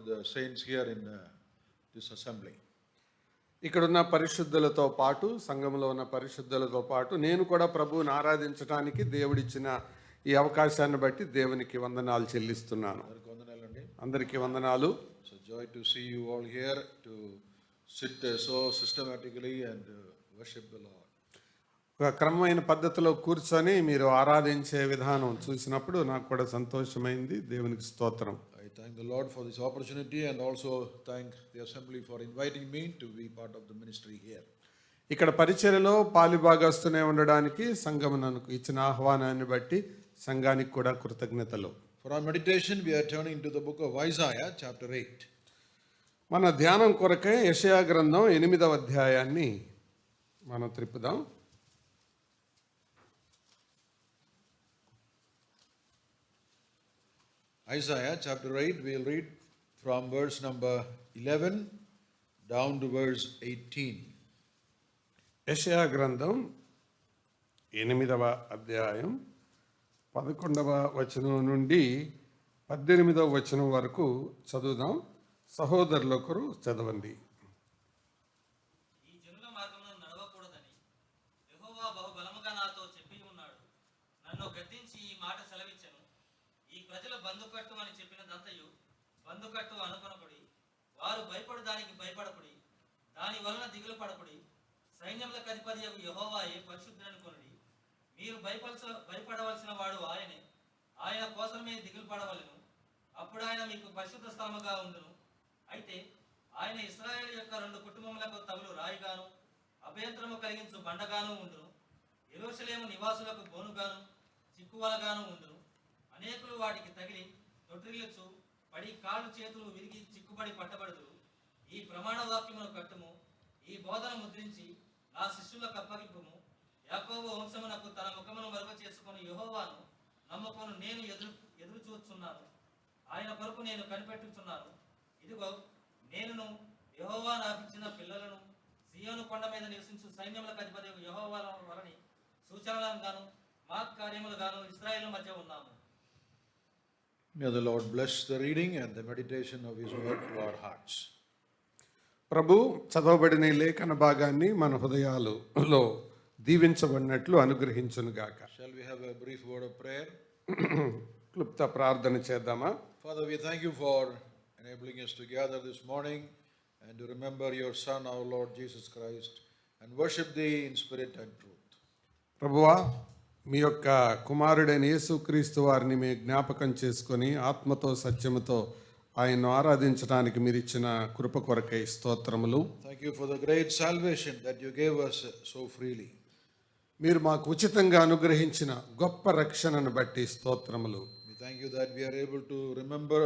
the saints here in this assembly. ఇక్కడున్న పరిశుద్ధులతో పాటు సంఘంలో ఉన్న పరిశుద్ధులతో పాటు నేను కూడా ప్రభువుని ఆరాధించడానికి దేవుడిచ్చిన ఈ అవకాశాన్ని బట్టి దేవునికి వందనాలు చెల్లిస్తున్నాను. అందరికీ వందనాలు. It's a joy to see you all here to sit so systematically and worship the Lord. ఒక క్రమమైన పద్ధతిలో కూర్చొని మీరు ఆరాధించే విధానం చూసినప్పుడు నాకు కూడా సంతోషమైంది. దేవునికి స్తోత్రం. I thank the Lord for this opportunity and also thank the assembly for inviting me to be part of the ministry here. ఇక్కడ పరిచర్యలో పాలుభాగస్తునే ఉండడానికి సంఘం నాకు ఇచ్చిన ఆహ్వానాన్ని బట్టి సంఘానికి కూడా కృతజ్ఞతలు. For our meditation we are turning to the book of Isaiah chapter 8. మన ధ్యానం కొరకై యెషయా గ్రంథం 8వ అధ్యాయాన్ని మనం త్రిప్పుదాం. Isaiah chapter 8, we'll read from verse number 11 down to verse 18. యెషయా గ్రంథం 8వ అధ్యాయం 11వ వచనం నుండి 18వ వచనం వరకు చదువుదాం. సహోదరులొకరు చదవండి. ఈ జనుల మార్గమున నడవకూడదని యెహోవా బహుబలముగా నాతో చెప్పి ఉన్నాడు. నన్ను గద్దించి ఈ మాట సెలవిచ్చెను. ఈ ప్రజల బందుకట్టు అని చెప్పినదంతయు బందుకట్టు అనుకొనకుడి. వారు భయపడు దానికి భయపడకుడి. దాని వలన దిగులు పడకుడి. సైన్యములకు అధిపతియగు యెహోవాయే పరిశుద్ధుడనుకొనుడి. మీరు భయపడవలసిన వాడు ఆయనే. ఆయన కోసమే దిగులు పడవలెను. అప్పుడు ఆయన మీకు పరిశుద్ధ స్థలముగా ఉండును. అయితే ఆయన ఇశ్రాయేలు యొక్క 2 కుటుంబములకు తగులు రాయిగాను అభయంతరము కలిగించు బండగాను ఉండును. యెరూషలేము నివాసులకు బోనుగాను చిక్కువలగాను ఉండును. అనేకులు వాటికి తగిలి తొట్టిల్లుచు పడి కాళ్ళు చేతులు విరిగి చిక్కుబడి పట్టబడుదురు. ఈ ప్రమాణ వాక్యమును కట్టుము. ఈ బోధన ముద్రించి నా శిష్యులకు అప్పగింపుము. యాకోబు వంశమునకు తన ముఖమును మరుగ చేసుకొని యెహోవాను నమ్ముకొను నేను ఎదురు చూస్తున్నాను. ఆయన కొరకు నేను కనిపెట్టుచున్నాను. ఇదిగో నేనును యెహోవా నాకిచ్చిన పిల్లలను సీయోను కొండ మీద నివసించు సైన్యములకు అధిపతి యెహోవా వలని సూచనలను గాను మాక్ కార్యములు గాను ఇశ్రాయేలు మధ్య ఉన్నాము. May the Lord bless the reading and the meditation of His word to our hearts. ప్రభు చదవబడిన లేఖన భాగాన్ని మన హృదయాలలో దీవించబడినట్లు అనుగ్రహించునుగాక. Shall we have a brief word of prayer? క్లుప్త ప్రార్థన చేద్దామా? Father, we thank you for enabling us to gather this morning and to remember your Son, our Lord Jesus Christ, and worship Thee in spirit and truth. ప్రభువా, మీ యొక్క కుమారుడైన యేసుక్రీస్తు వారిని మీ జ్ఞాపకం చేసుకొని ఆత్మతో సత్యముతో ఆయన్ను ఆరాధించడానికి మీరు ఇచ్చిన కృప కొరకై స్తోత్రములు. Thank you for the great salvation that you gave us so freely. మీరు మాకు ఉచితంగా అనుగ్రహించిన గొప్ప రక్షణను బట్టి స్తోత్రములు. We thank you that we are able to remember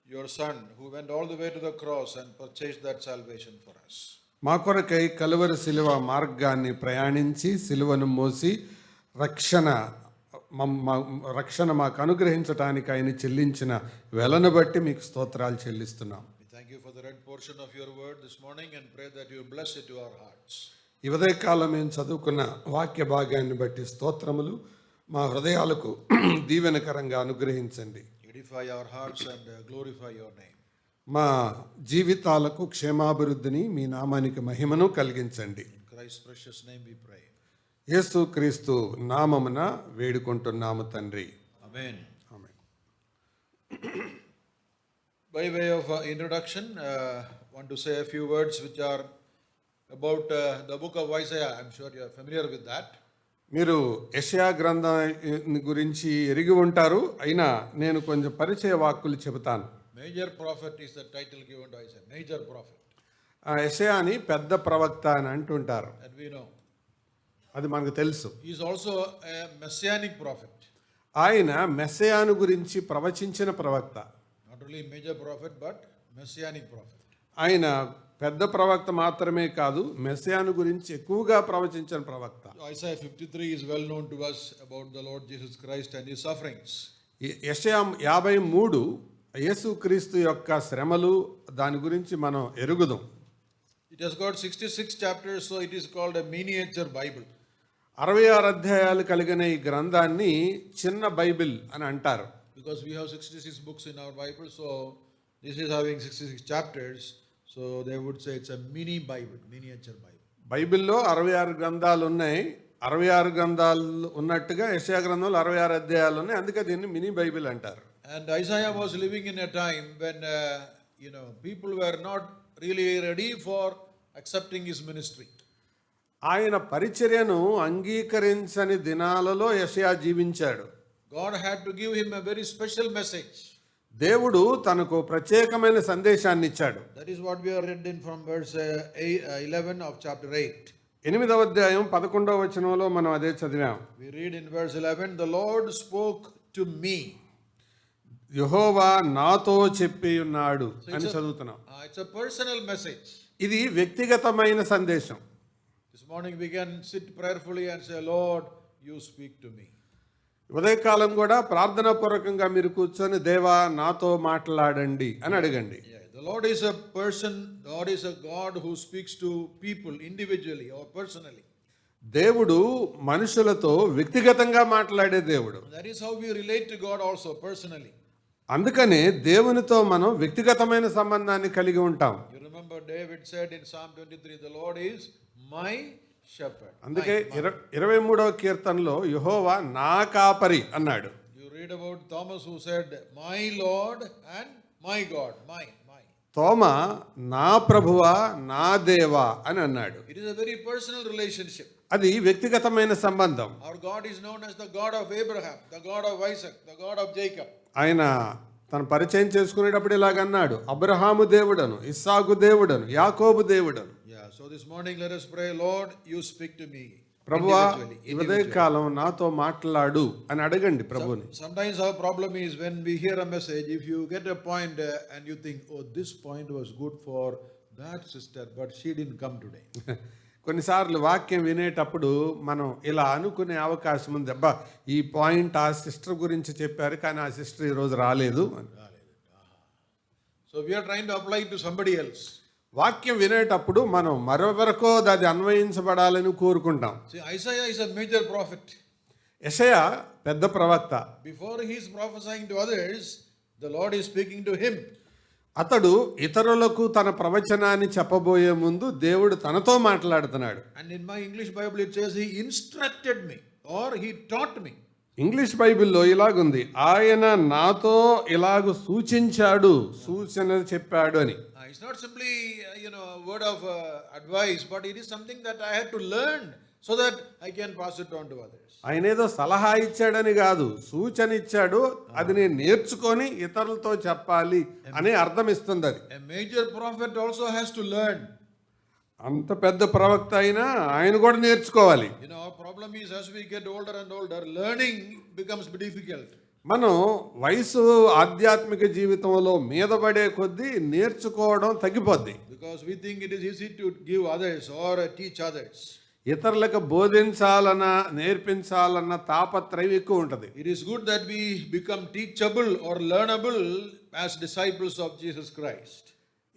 your Son who went all the way to the cross and purchased that salvation for us. మా కొరకై కలువరి శిలువ మార్గాన్ని ప్రయాణించి శిలువను మోసి రక్షణ మాకు అనుగ్రహించడానికి ఆయన చెల్లించిన వెలను బట్టి మీకు స్తోత్రాలు చెల్లిస్తున్నాం. We thank you for the read portion of your word this morning and pray that you bless it to our hearts. ఈ ఉదయకాలం మేము చదువుకున్న వాక్య భాగాన్ని బట్టి స్తోత్రములు మా హృదయాలకు దీవెనకరంగా అనుగ్రహించండి. Edify our hearts and glorify your name. మా జీవితాలకు క్షేమాభివృద్ధిని మీ నామానికి మహిమను కలిగించండి. In Christ's precious name we pray. యేసుక్రీస్తు నామమున వేడుకుంటున్నాము తండ్రి. Amen. Amen. By way of introduction, want to say a few words which are about the book of Isaiah. I'm sure you are familiar with that. మీరు యెషయా గ్రంథాన్ని గురించి ఎరిగి ఉంటారు. అయినా నేను కొంచెం పరిచయ వాక్కులు చెబుతాను. Major prophet is the title given to Isaiah. Major prophet. యెషయాని పెద్ద ప్రవక్త అని అంటుంటారు. That we know. అది మనకు తెలుసు. He is also a messianic prophet. ఆయన మెస్సయాను గురించి ప్రవచించిన ప్రవక్త. Not only major prophet but messianic prophet. ఆయన పెద్ద ప్రవక్త మాత్రమే కాదు, మెస్సయాను గురించి ఎక్కువగా ప్రవచించిన ప్రవక్త. Isaiah 53 is well known to us about the Lord Jesus Christ and his sufferings. యెషయా 53 యేసుక్రీస్తు యొక్క శ్రమలు దాని గురించి మనం ఎరుగుదాం. It has got 66 chapters, so it is called a miniature Bible. 66 అధ్యాయాలు కలిగిన ఈ గ్రంథాన్ని చిన్న బైబిల్ అని అంటారు. Because we have 66 books in our Bible, so This is having 66 chapters, so they would say it's a mini Bible, miniature Bible. బైబిల్లో 66 గ్రంథాలు ఉన్నాయి. 66 గ్రంథాలు ఉన్నట్టుగా యెషయా గ్రంథంలో 66 అధ్యాయాలు ఉన్నాయి. అందుకే దీన్ని మినీ బైబిల్ అంటారు. And Isaiah was living in a time when people were not really ready for accepting his ministry. ఆయన పరిచర్యను అంగీకరించని దినాలలో యెషయా జీవించాడు. God had to give him a very special message. దేవుడు తనకు ప్రత్యేకమైన సందేశాన్ని ఇచ్చాడు. That is what we are read in from verse 11 of chapter 8. 8వ అధ్యాయం 11వ వచనంలో మనం అదే చదివాం. We read in verse 11, the Lord spoke to me. యెహోవా నాతో చెప్పి ఉన్నాడు అని చదువుతున్నాం. It's a personal message. ఇది వ్యక్తిగతమైన సందేశం. This morning we can sit prayerfully and say, Lord, you speak to me. ఉదయకాలం కూడా ప్రార్థనా పూర్వకంగా మీరు కూర్చొని దేవా నాతో మాట్లాడండి అని అడగండి. The Lord is a person. God is a God who speaks to people individually or personally. దేవుడు మనుషులతో వ్యక్తిగతంగా మాట్లాడే దేవుడు. That is how we relate to God also personally. అందుకనే దేవునితో మనం వ్యక్తిగతమైన సంబంధాన్ని కలిగి ఉంటాం. You remember David said in Psalm 23, the Lord is my shepherd. అందుకే 23వ కీర్తనలో యెహోవా నా కాపరి అన్నాడు. You read about Thomas who said, my Lord and my God, my. తోమా నా ప్రభువా నా దేవా అని అన్నాడు. It is a very personal relationship. అది వ్యక్తిగతమైన సంబంధం. Our God is known as the God of Abraham, the God of Isaac, the God of Jacob. ఆయన తన పరిచయం చేసుకునేటప్పుడు ఇలాగన్నాడు, అబ్రహాము దేవుడను, ఇస్సాకు దేవుడను, యాకోబు దేవుడను. So this morning let us pray, Lord, you speak to me. ప్రభువా ఈ ఉదయకాలం నాతో మాట్లాడు అని అడగండి ప్రభుని. Sometimes our problem is when we hear a message, if you get a point and you think, oh, this point was good for that sister, but she didn't come today. కొన్నిసార్లు వాక్యం వినేటప్పుడు మనం ఇలా అనుకునే అవకాశం ఉంది, అబ్బా ఈ పాయింట్ ఆ సిస్టర్ గురించి చెప్పారు కానీ ఆ సిస్టర్ ఈరోజు రాలేదు అని. So we are trying to apply it to somebody else. వాక్యం వినేటప్పుడు మనం మరొకరికో అది అన్వయించబడాలని కోరుకుంటాం. See, Isaiah is a major prophet. యెషయా పెద్ద ప్రవక్త. Before he is prophesying to others, the Lord is speaking to him. అతడు ఇతరులకు తన ప్రవచనాన్ని చెప్పబోయే ముందు దేవుడు తనతో మాట్లాడుతున్నాడు. And in my English Bible it says he instructed me or he taught me. English బైబిల్లో ఇలాగుంది, ఆయన నాతో ఇలాగు సూచించాడు, సూచన చెప్పాడు అని. It's not simply a word of advice, but it is something that I had to learn so that I can pass it on to others. ఆయన ఏదో సలహా ఇచ్చాడని కాదు, సూచన ఇచ్చాడు, అది నేను నేర్చుకొని ఇతరులతో చెప్పాలి అనే అర్థం ఇస్తుంది అది. A major prophet also has to learn. అంత పెద్ద ప్రవక్త అయినా ఆయన కూడా నేర్చుకోవాలి. Our problem is as we get older and older, learning becomes difficult. మనం వయసు ఆధ్యాత్మిక జీవితంలో మీద పడే కొద్దీ నేర్చుకోవడం తగ్గిపోద్ది. Because we think it is easy to give others or teach others. ఇతరులకు బోధించాలన్న నేర్పించాలన్న తాపత్రయం ఎక్కువ ఉంటుంది. It is good that we become teachable or learnable as disciples of Jesus Christ.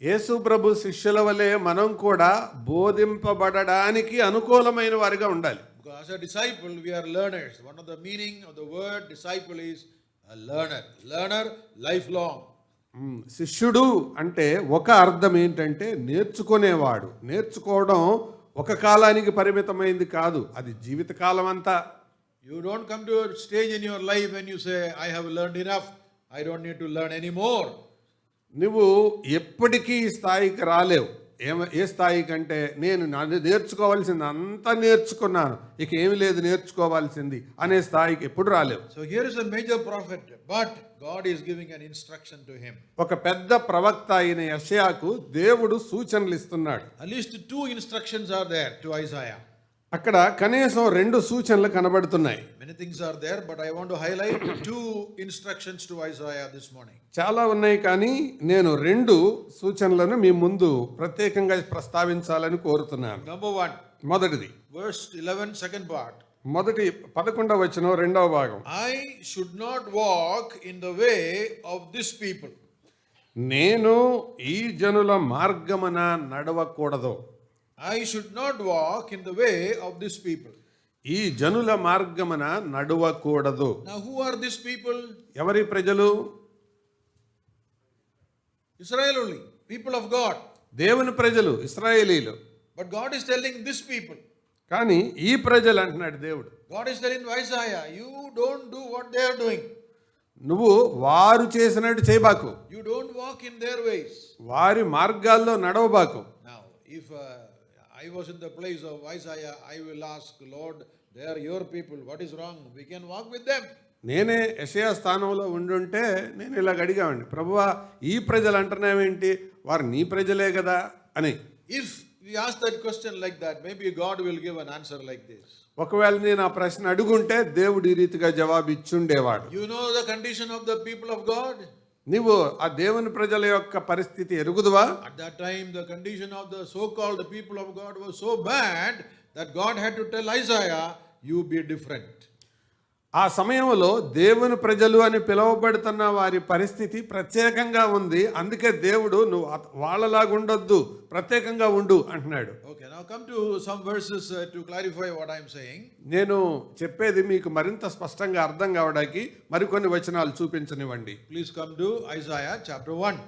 యేసు ప్రభు శిష్యుల వలె మనం కూడా బోధింపబడడానికి అనుకూలమైన వారిగా ఉండాలి. Because as a disciple we are learners. One of the meaning of the word disciple is a learner. Learner lifelong. శిష్యుడు అంటే ఒక అర్థం ఏంటంటే నేర్చుకునేవాడు. నేర్చుకోవడం ఒక కాలానికి పరిమితమైంది కాదు, అది జీవితకాలం అంతా. You don't come to a stage in your life when you say, I have learned enough, I don't need to learn anymore. నువ్వు ఎప్పటికీ ఈ స్థాయికి రాలేవు. ఏ స్థాయి కంటే నేను నేర్చుకోవాల్సింది అంతా నేర్చుకున్నాను, ఇక ఏమి లేదు నేర్చుకోవాల్సింది అనే స్థాయికి ఎప్పుడు రాలేవు. So here is a major prophet, but God is giving an instruction to him. ఒక పెద్ద ప్రవక్త అయిన యెషయాకు దేవుడు సూచనలు ఇస్తున్నాడు. At least 2 instructions are there to Isaiah. అక్కడ కనీసం 2 సూచనలు కనబడుతున్నాయి. Many things are there, but I want to highlight 2 instructions to Isaiah this morning. చాలా ఉన్నాయి కానీ నేను 2 సూచనలను మీ ముందు ప్రత్యేకంగా ప్రస్తావించాలని కోరుతున్నాను. Number 1. మొదటిది Verse 11, second part. మొదటి 11వ వచనం 2వ భాగం. I should not walk in the way of this people. నేను ఈ జనుల మార్గమున నడవకూడదు. I should not walk in the way of this people. ఈ జనుల మార్గమున నడవకూడదు. Now who are these people? ఎవరి ప్రజలు? Israel only, people of God. దేవుని ప్రజలు ఇశ్రాయేలీలు. But God is telling this people. కానీ ఈ ప్రజలు అంటున్నాడు దేవుడు, God is telling Isaiah, you don't do what they are doing. నువ్వు వారు చేసినట్టు చేయబాకు, You don't walk in their ways. వారి మార్గాల్లో నడవబాకు. Now, if I was in the place of Isaiah, I will ask, Lord, they are your people. What is wrong? We can walk with them. నేనే యెషయా స్థానంలో ఉండుంటే నేను ఇలాగ అడిగామండి, ప్రభువా ఈ ప్రజలు అంటున్నావేంటి, వారు నీ ప్రజలే కదా అని. If we ask that question like that, maybe God will give an answer like this. ఒకవేళ నేను ఆ ప్రశ్న అడుగుంటే దేవుడు ఈ రీతిగా జవాబు ఇచ్చుండేవాడు. You know the condition of the people of God? నువ్వు ఆ దేవుని ప్రజల యొక్క పరిస్థితి ఎరుగుదువా? At that time, the condition of the so-called people of God was so bad that God had to tell Isaiah, you be different. ఆ సమయంలో దేవుని ప్రజలు అని పిలువబడుతున్న వారి పరిస్థితి ప్రత్యేకంగా ఉంది. అందుకే దేవుడు నువ్వు వాళ్ళలాగా ఉండొద్దు, ప్రత్యేకంగా ఉండు అంటున్నాడు. Okay, now come to some verses to clarify what I am saying. నేను చెప్పేది మీకు మరింత స్పష్టంగా అర్థం కావడానికి మరికొన్ని వచనాలు చూపించనివ్వండి. Please come to Isaiah chapter 1.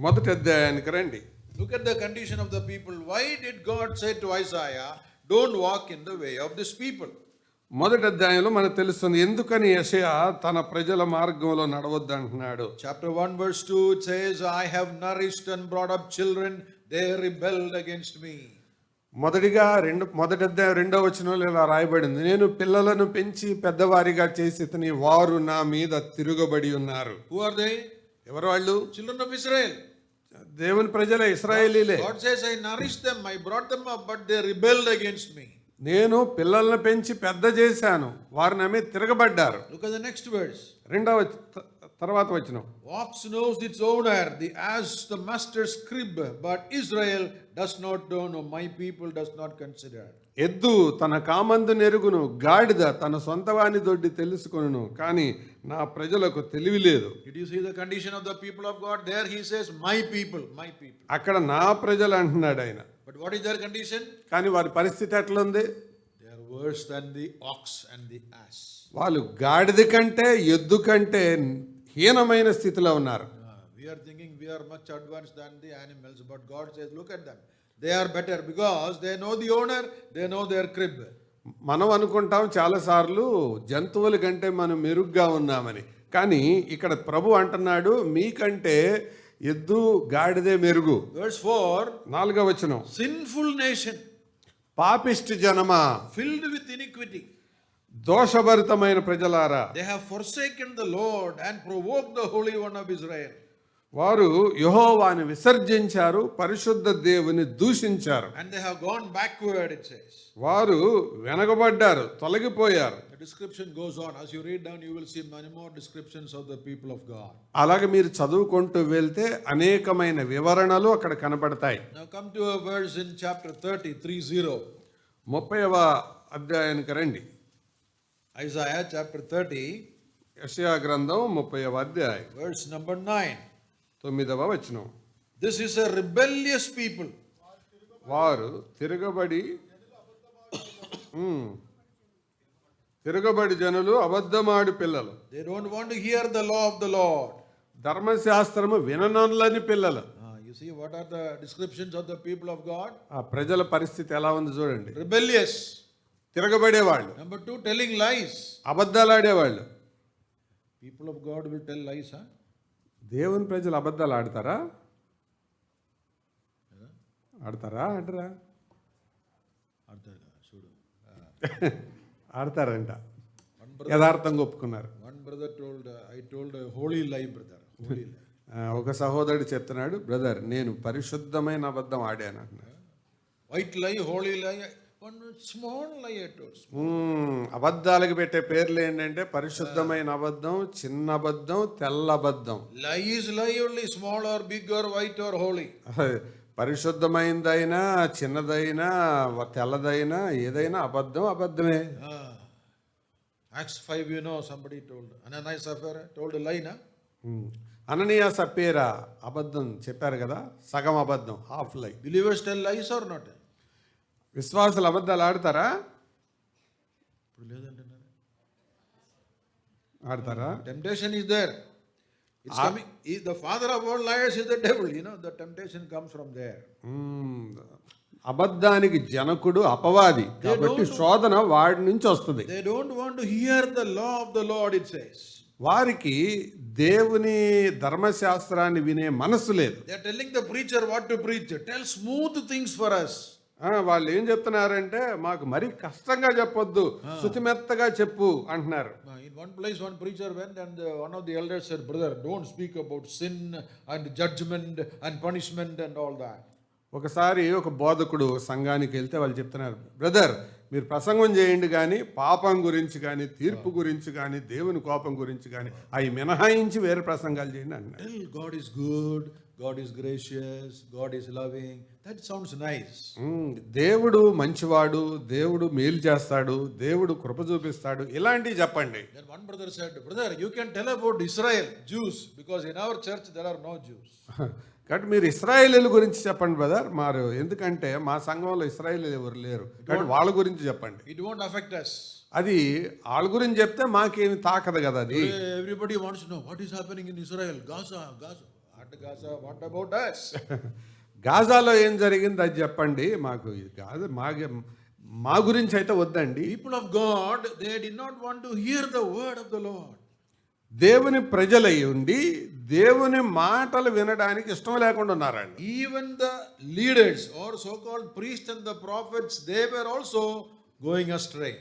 మొదటి అధ్యాయానికి రండి. Look at the condition of the people. Why did God say to Isaiah, don't walk in the way of this people? మొదటి అధ్యాయంలో మనకు తెలుస్తుంది ఎందుకని యెషయా తన ప్రజల మార్గంలో నడవద్దు అంటున్నాడు. Chapter 1 verse 2, it says, I have nourished and brought up children, they rebelled against me. మొదటి అధ్యాయం 2వ వచనంలో ఇలా రాయబడింది, నేను పిల్లలను పెంచి పెద్దవారిగా చేసి వారు నా మీద తిరుగబడి ఉన్నారు. Who are they? ఎవరు వాళ్ళు? Children of Israel. దేవుని ప్రజలే, ఇశ్రాయేలీలే. God says, I nourished them, I brought them up, but they rebelled against me. నేను పిల్లలను పెంచి పెద్ద చేశాను, వారు నా మీద తిరగబడ్డారు. Look at the next verse. తర్వాత వచనం, Ox knows its owner, the ass the master's crib, but Israel does not know, my people does not consider. ఎద్దు తన కామందు నెరుగును, గాడిద తన సొంతవాని దొడ్డి తెలుసుకొనును, కానీ నా ప్రజలకు తెలివి లేదు. Did you see the condition of the people of God? There he says, my people, my people. అక్కడ నా ప్రజలు అంటున్నాడు ఆయన. But what is their condition? కానీ వారి పరిస్థితి ఎట్లుంది? They are worse than the ox and the ass. వాళ్ళు గాడిద కంటే ఎద్దు కంటే హీనమైన స్థితిలో ఉన్నారు. We are thinking we are much advanced than the animals, but God says, look at them. They are better because they know the owner, they know their crib. మనం అనుకుంటాం చాలాసార్లు జంతువుల కంటే మనం మెరుగ్గా ఉన్నామని, కానీ ఇక్కడ ప్రభు అంటున్నాడు మీకంటే ఎద్దు గాడిదే మెరుగు. Verse 4, 4వ వచనం, sinful nation, పాపిష్టి జనమా, filled with iniquity. దోషభరితమైన ప్రజలారా, They have forsaken the Lord and provoked the Holy One of Israel. వారు యెహోవాను విసర్జించారు, పరిశుద్ధ దేవుని దూషించారు. And they have gone backward, it says. వారు వెనకబడ్డారు, తొలగిపోయారు. The description goes on. As you read down, you will see many more descriptions of the people of God. అలాగే మీరు చదువుకుంటూ వెళ్తే అనేకమైన వివరణలు అక్కడ కనబడతాయి. Now come to a verse in chapter 30, 30. 30వ అధ్యాయానికి రండి. Isaiah chapter 30, యెషయా గ్రంథం 30వ అధ్యాయం verse number 9. 9వ వచనం, This is a rebellious people. వారు తిరగబడి జనులు, అబద్ధమాడు పిల్లలు. They don't want to hear the law of the Lord. ధర్మశాస్త్రము విననొల్లని పిల్లలు. You see what are the descriptions of the people of God? ఆ ప్రజల పరిస్థితి ఎలా ఉంది చూడండి. Rebellious. తిరగబడేవాళ్ళు. Number 2, telling lies. అబద్ధాలు ఆడేవాళ్ళు. People of God will tell lies, huh? దేవుని ప్రజలు అబద్ధాలు ఆడతారా? ఆడరా? ఆడతారంట. యథార్థంగా ఒప్పుకున్నారు. One brother told, I told a holy lie, brother. Holy lie. ఒక సహోదరుడు చెప్తున్నాడు, బ్రదర్ నేను పరిశుద్ధమైన అబద్ధం ఆడాను అంటున్నాడు. White lie, holy lie, one small lie I told. అబద్ధాలకు పెట్టే పేర్లు ఏంటంటే పరిశుద్ధమైన అబద్ధం, చిన్న అబద్ధం, తెల్ల అబద్ధం. Lie is lie only, small or big or white or holy. పరిశుద్ధమైనదైనా, చిన్నదైనా, తెల్లదైనా, ఏదైనా అబద్ధమే. Acts 5, somebody told, Ananias Sapphira told a lie, na? Ananias Sapphira అబద్ధం చెప్పారు కదా, సగం అబద్ధం, హాఫ్ లై. Believers tell lies or not? విశ్వాసులు అబద్ధాలు ఆడతారా? ఆడతారా? Temptation is there. It's coming. The father of all liars is the devil. The temptation comes from there. అబద్ధానికి జనకుడు అపవాది కాబట్టి శోధన వాడి నుంచి వస్తుంది. They don't want to hear the law of the Lord, it says. వారికి దేవుని ధర్మశాస్త్రాన్ని వినే మనసు లేదు. They are telling the preacher what to preach. Tell smooth things for us. వాళ్ళు ఏం చెప్తున్నారంటే మాకు మరీ కష్టంగా చెప్పొద్దు, శుతిమెత్తగా చెప్పు అంటున్నారు. In one place, one preacher went and one of the elders said, "Brother, don't speak about sin and judgment and punishment and all that." ఒకసారి ఒక బోధకుడు సంఘానికి వెళ్తే వాళ్ళు చెప్తున్నారు, బ్రదర్ మీరు ప్రసంగం చేయండి కానీ పాపం గురించి కానీ తీర్పు గురించి కానీ దేవుని కోపం గురించి కానీ అవి మినహాయించి వేరే ప్రసంగాలు చేయండి అన్నారు. Tell God is good, God is gracious, God is loving. That sounds nice. దేవుడు మంచివాడు, దేవుడు మేలు చేస్తాడు, దేవుడు కృప చూపిస్తాడు, ఇలాంటివి చెప్పండి. Then one brother said, "Brother, you can tell about Israel, Jews, because in our church there are no Jews." కాబట్టి మీరు ఇశ్రాయేలీల గురించి చెప్పండి బ్రదర్, మరి ఎందుకంటే మా సంఘంలో ఇశ్రాయేలీలు ఎవరు లేరు కాబట్టి వాళ్ళ గురించి చెప్పండి. It won't affect us. అది వాళ్ళ గురించి చెప్తే మాకేమి తాకదు కదా అది. Everybody wants to know what is happening in Israel. Gaza. What about us? గాజాలో ఏం జరిగింది అది చెప్పండి, మాకు మా గురించి అయితే వద్దండి. People of God, they did not want to hear the word of the Lord. దేవుని ప్రజలై ఉండి దేవుని మాటలు వినడానికి ఇష్టం లేకుండా ఉన్నారండి. Even the leaders or so-called priests and the prophets, they were also going astray.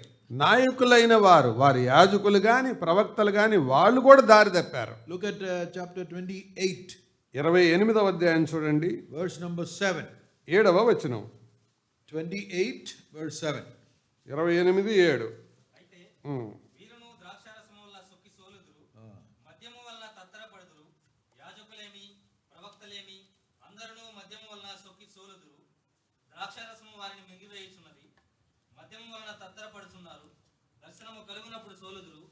నాయకులైన వారి యాజకులు గాని ప్రవక్తలు గాని వాళ్ళు కూడా దారి తప్పారు. Look at chapter 28. 28వ అధ్యాయం చూడండి, verse number 7. 7వ వచనం. 28 verse 7. 28:7. అయితే వీరును ద్రాక్షారసము వల్ల సొక్కి సోలుదురు, మద్యము వలన తత్తరపడుదురు, యాజకులేమి ప్రవక్తలేమి అందరూ మద్యము వలన సొక్కి సోలుదురు, ద్రాక్షారసము వారిని మింగివేయుచున్నది, మద్యము వలన తత్తరపడుచున్నారు, దర్శనము కలుగునప్పుడు సోలుదురు,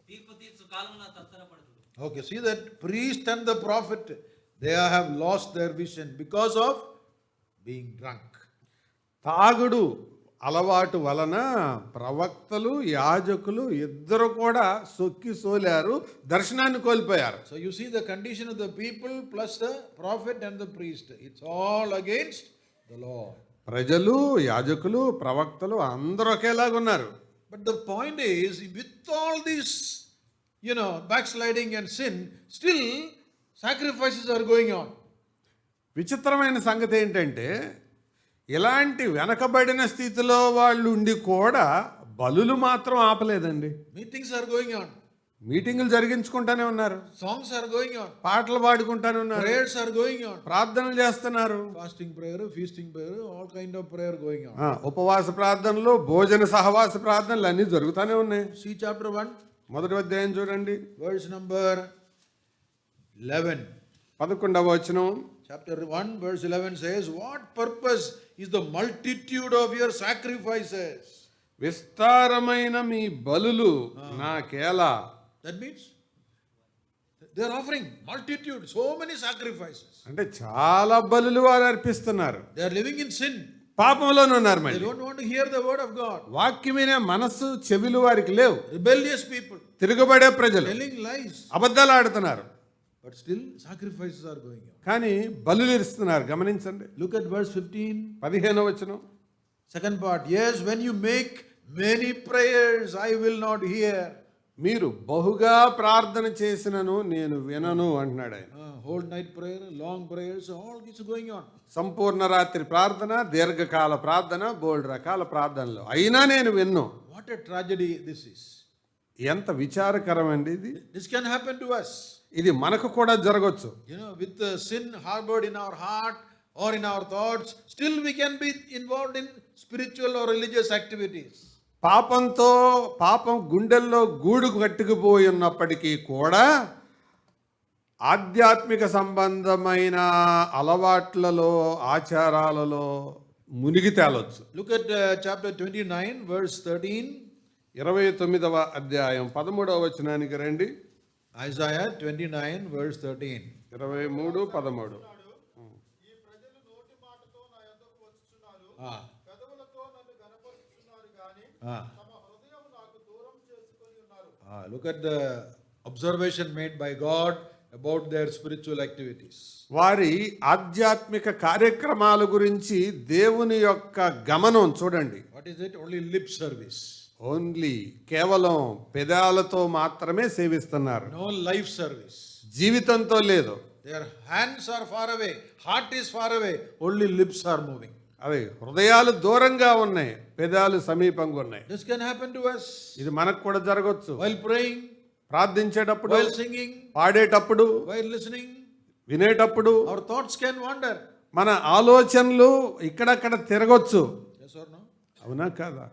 తీర్పు తీర్చు కాలమున తత్తరపడుదురు. Okay, see that priest and the prophet, they have lost their vision because of being drunk. తాగుడు అలవాటు వలన ప్రవక్తలు యాజకులు ఇద్దరు కూడా సొక్కి సోలారు, దర్శనాన్ని కోల్పోయారు. So you see the condition of the people plus the prophet and the priest. It's all against the Lord. ప్రజలు యాజకులు ప్రవక్తలు అందరూ ఒకేలాగా ఉన్నారు. But the point is, with all this, backsliding and sin, still sacrifices are going on. విచిత్రమైన సంగతి ఏంటంటే ఇలాంటి వెనకబడిన స్థితిలో వాళ్ళు ఉండి కూడా బలులు మాత్రం ఆపలేదండి. Meetings are going on. మీటింగులు జరిగించుకుంటానే ఉన్నారు, Songs are going on. పాటలు పాడుకుంటానే ఉన్నారు, Prayers are going on. ప్రార్థనలు చేస్తున్నారు, Fasting prayer, feasting prayer, all kind of prayer going on. ఉపవాస ప్రార్థనలు, భోజన సహవాస ప్రార్థనలు అన్నీ జరుగుతూనే ఉన్నాయి. See chapter 1. మొదటి అధ్యాయం చూడండి, verse number 11. 11వ వచనం. Chapter 1 verse 11 says, "What purpose is the multitude of your sacrifices?" విస్తారమైన మీ బలులు నాకేలా. That means they are offering multitude, so many sacrifices. అంటే చాలా బలులు వారు అర్పిస్తున్నారు. They are living in sin. పాపంలోనే ఉన్నారు. They మళ్ళీ don't want to hear the word of God. వాక్యం వినే మనస్సు చెవులు వారికి లేవు. Rebellious people, తిరుగుబడే ప్రజలు, telling lies. అబద్ధాలు ఆడుతున్నారు, But still sacrifices are going on. కానీ బలులు ఇస్తున్నారు. గమనించండి, Look at verse 15. 15వ వచనం. Second part. "Yes, when you make many prayers, I will not hear." మీరు బహుగా ప్రార్థన చేసినను నేను వినను అంటున్నాడు ఆయన. Whole night prayer, long prayers, all this is going on. సంపూర్ణ రాత్రి ప్రార్థన, దీర్ఘకాల ప్రార్థన, బోల్డ్ రకాల ప్రార్థనలు, అయినా నేను విన్ను. What a tragedy this is. ఎంత విచారకరం అండి ఇది. This can happen to us. ఇది మనకు కూడా జరగచ్చు. With the sin harbored in our heart or in our thoughts, still we can be involved in spiritual or religious activities. పాపం గుండెల్లో గూడు కట్టుకుపోయి ఉన్నప్పటికీ కూడా ఆధ్యాత్మిక సంబంధమైన అలవాట్లలో ఆచారాలలో మునిగి తేలొచ్చు. Look at chapter 29 verse 13. 29వ అధ్యాయం 13వ వచనానికి రండి. Isaiah 29 verse 13. 23:13. ఈ ప్రజలు నోటి మాటతో నా యొద్దకు వచ్చుచున్నారు, పెదవులతో నన్ను గణపరుచుచున్నారు గాని తమ హృదయం నాకు దూరం చేసుకొని ఉన్నారు. Look at the observation made by God about their spiritual activities. వారి ఆధ్యాత్మిక కార్యక్రమాల గురించి దేవుని యొక్క గమనం చూడండి. What is it? Only lip service. Only కేవలం పెదాలతో మాత్రమే సేవిస్తున్నారు, No life service. జీవితంతో లేదు. Their hands are far away, heart is far away, only lips are moving. అవి హృదయాలు దూరంగా ఉన్నాయి, పెదాలు సమీపంగా ఉన్నాయి. This can happen to us ఇది మనకు కూడా జరగవచ్చు. while praying, ప్రార్థించేటప్పుడు, while singing, పాడేటప్పుడు, while listening. వినేటప్పుడు Our thoughts can wander. మన ఆలోచనలు ఇక్కడక్కడ తిరగొచ్చు. Yes or no? అవునా కాదా?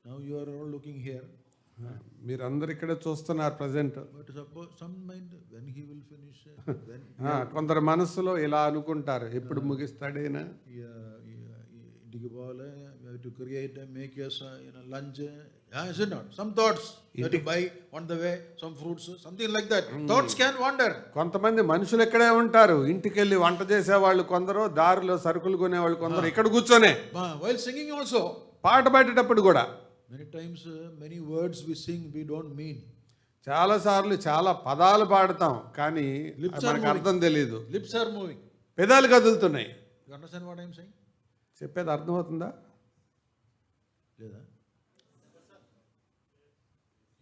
Now you are all looking here. మీరందరు ఇక్కడ చూస్తున్నారు present. But suppose some mind when he will finish, when కొందరు మనసులో ఇలా అనుకుంటారు, ఎప్పుడు ముగిస్తాడేనా? ఇంటికి పోవాలి, we have to create, make us lunch. Is it not? Some thoughts you have to buy on the way, some fruits, something like that. Thoughts can wander. కొంతమంది మనుషులు ఇక్కడే ఉంటారు, ఇంటికి వెళ్ళి వంట చేసేవాళ్ళు కొందరు, దారిలో సరుకులు కొనేవాళ్ళు కొందరు ఇక్కడ కూర్చొనే. While singing also, పాట పాడేటప్పుడు కూడా many times many words we sing we don't mean. చాలా సార్లు చాలా పదాలు పాడతాం, కానీ Lips are మనకు అర్థం తెలియదు. Lips are moving. పెదాలు కదులుతున్నాయి. You understand what I am saying? చెప్పేది అర్థమవుతుందా? లేదా?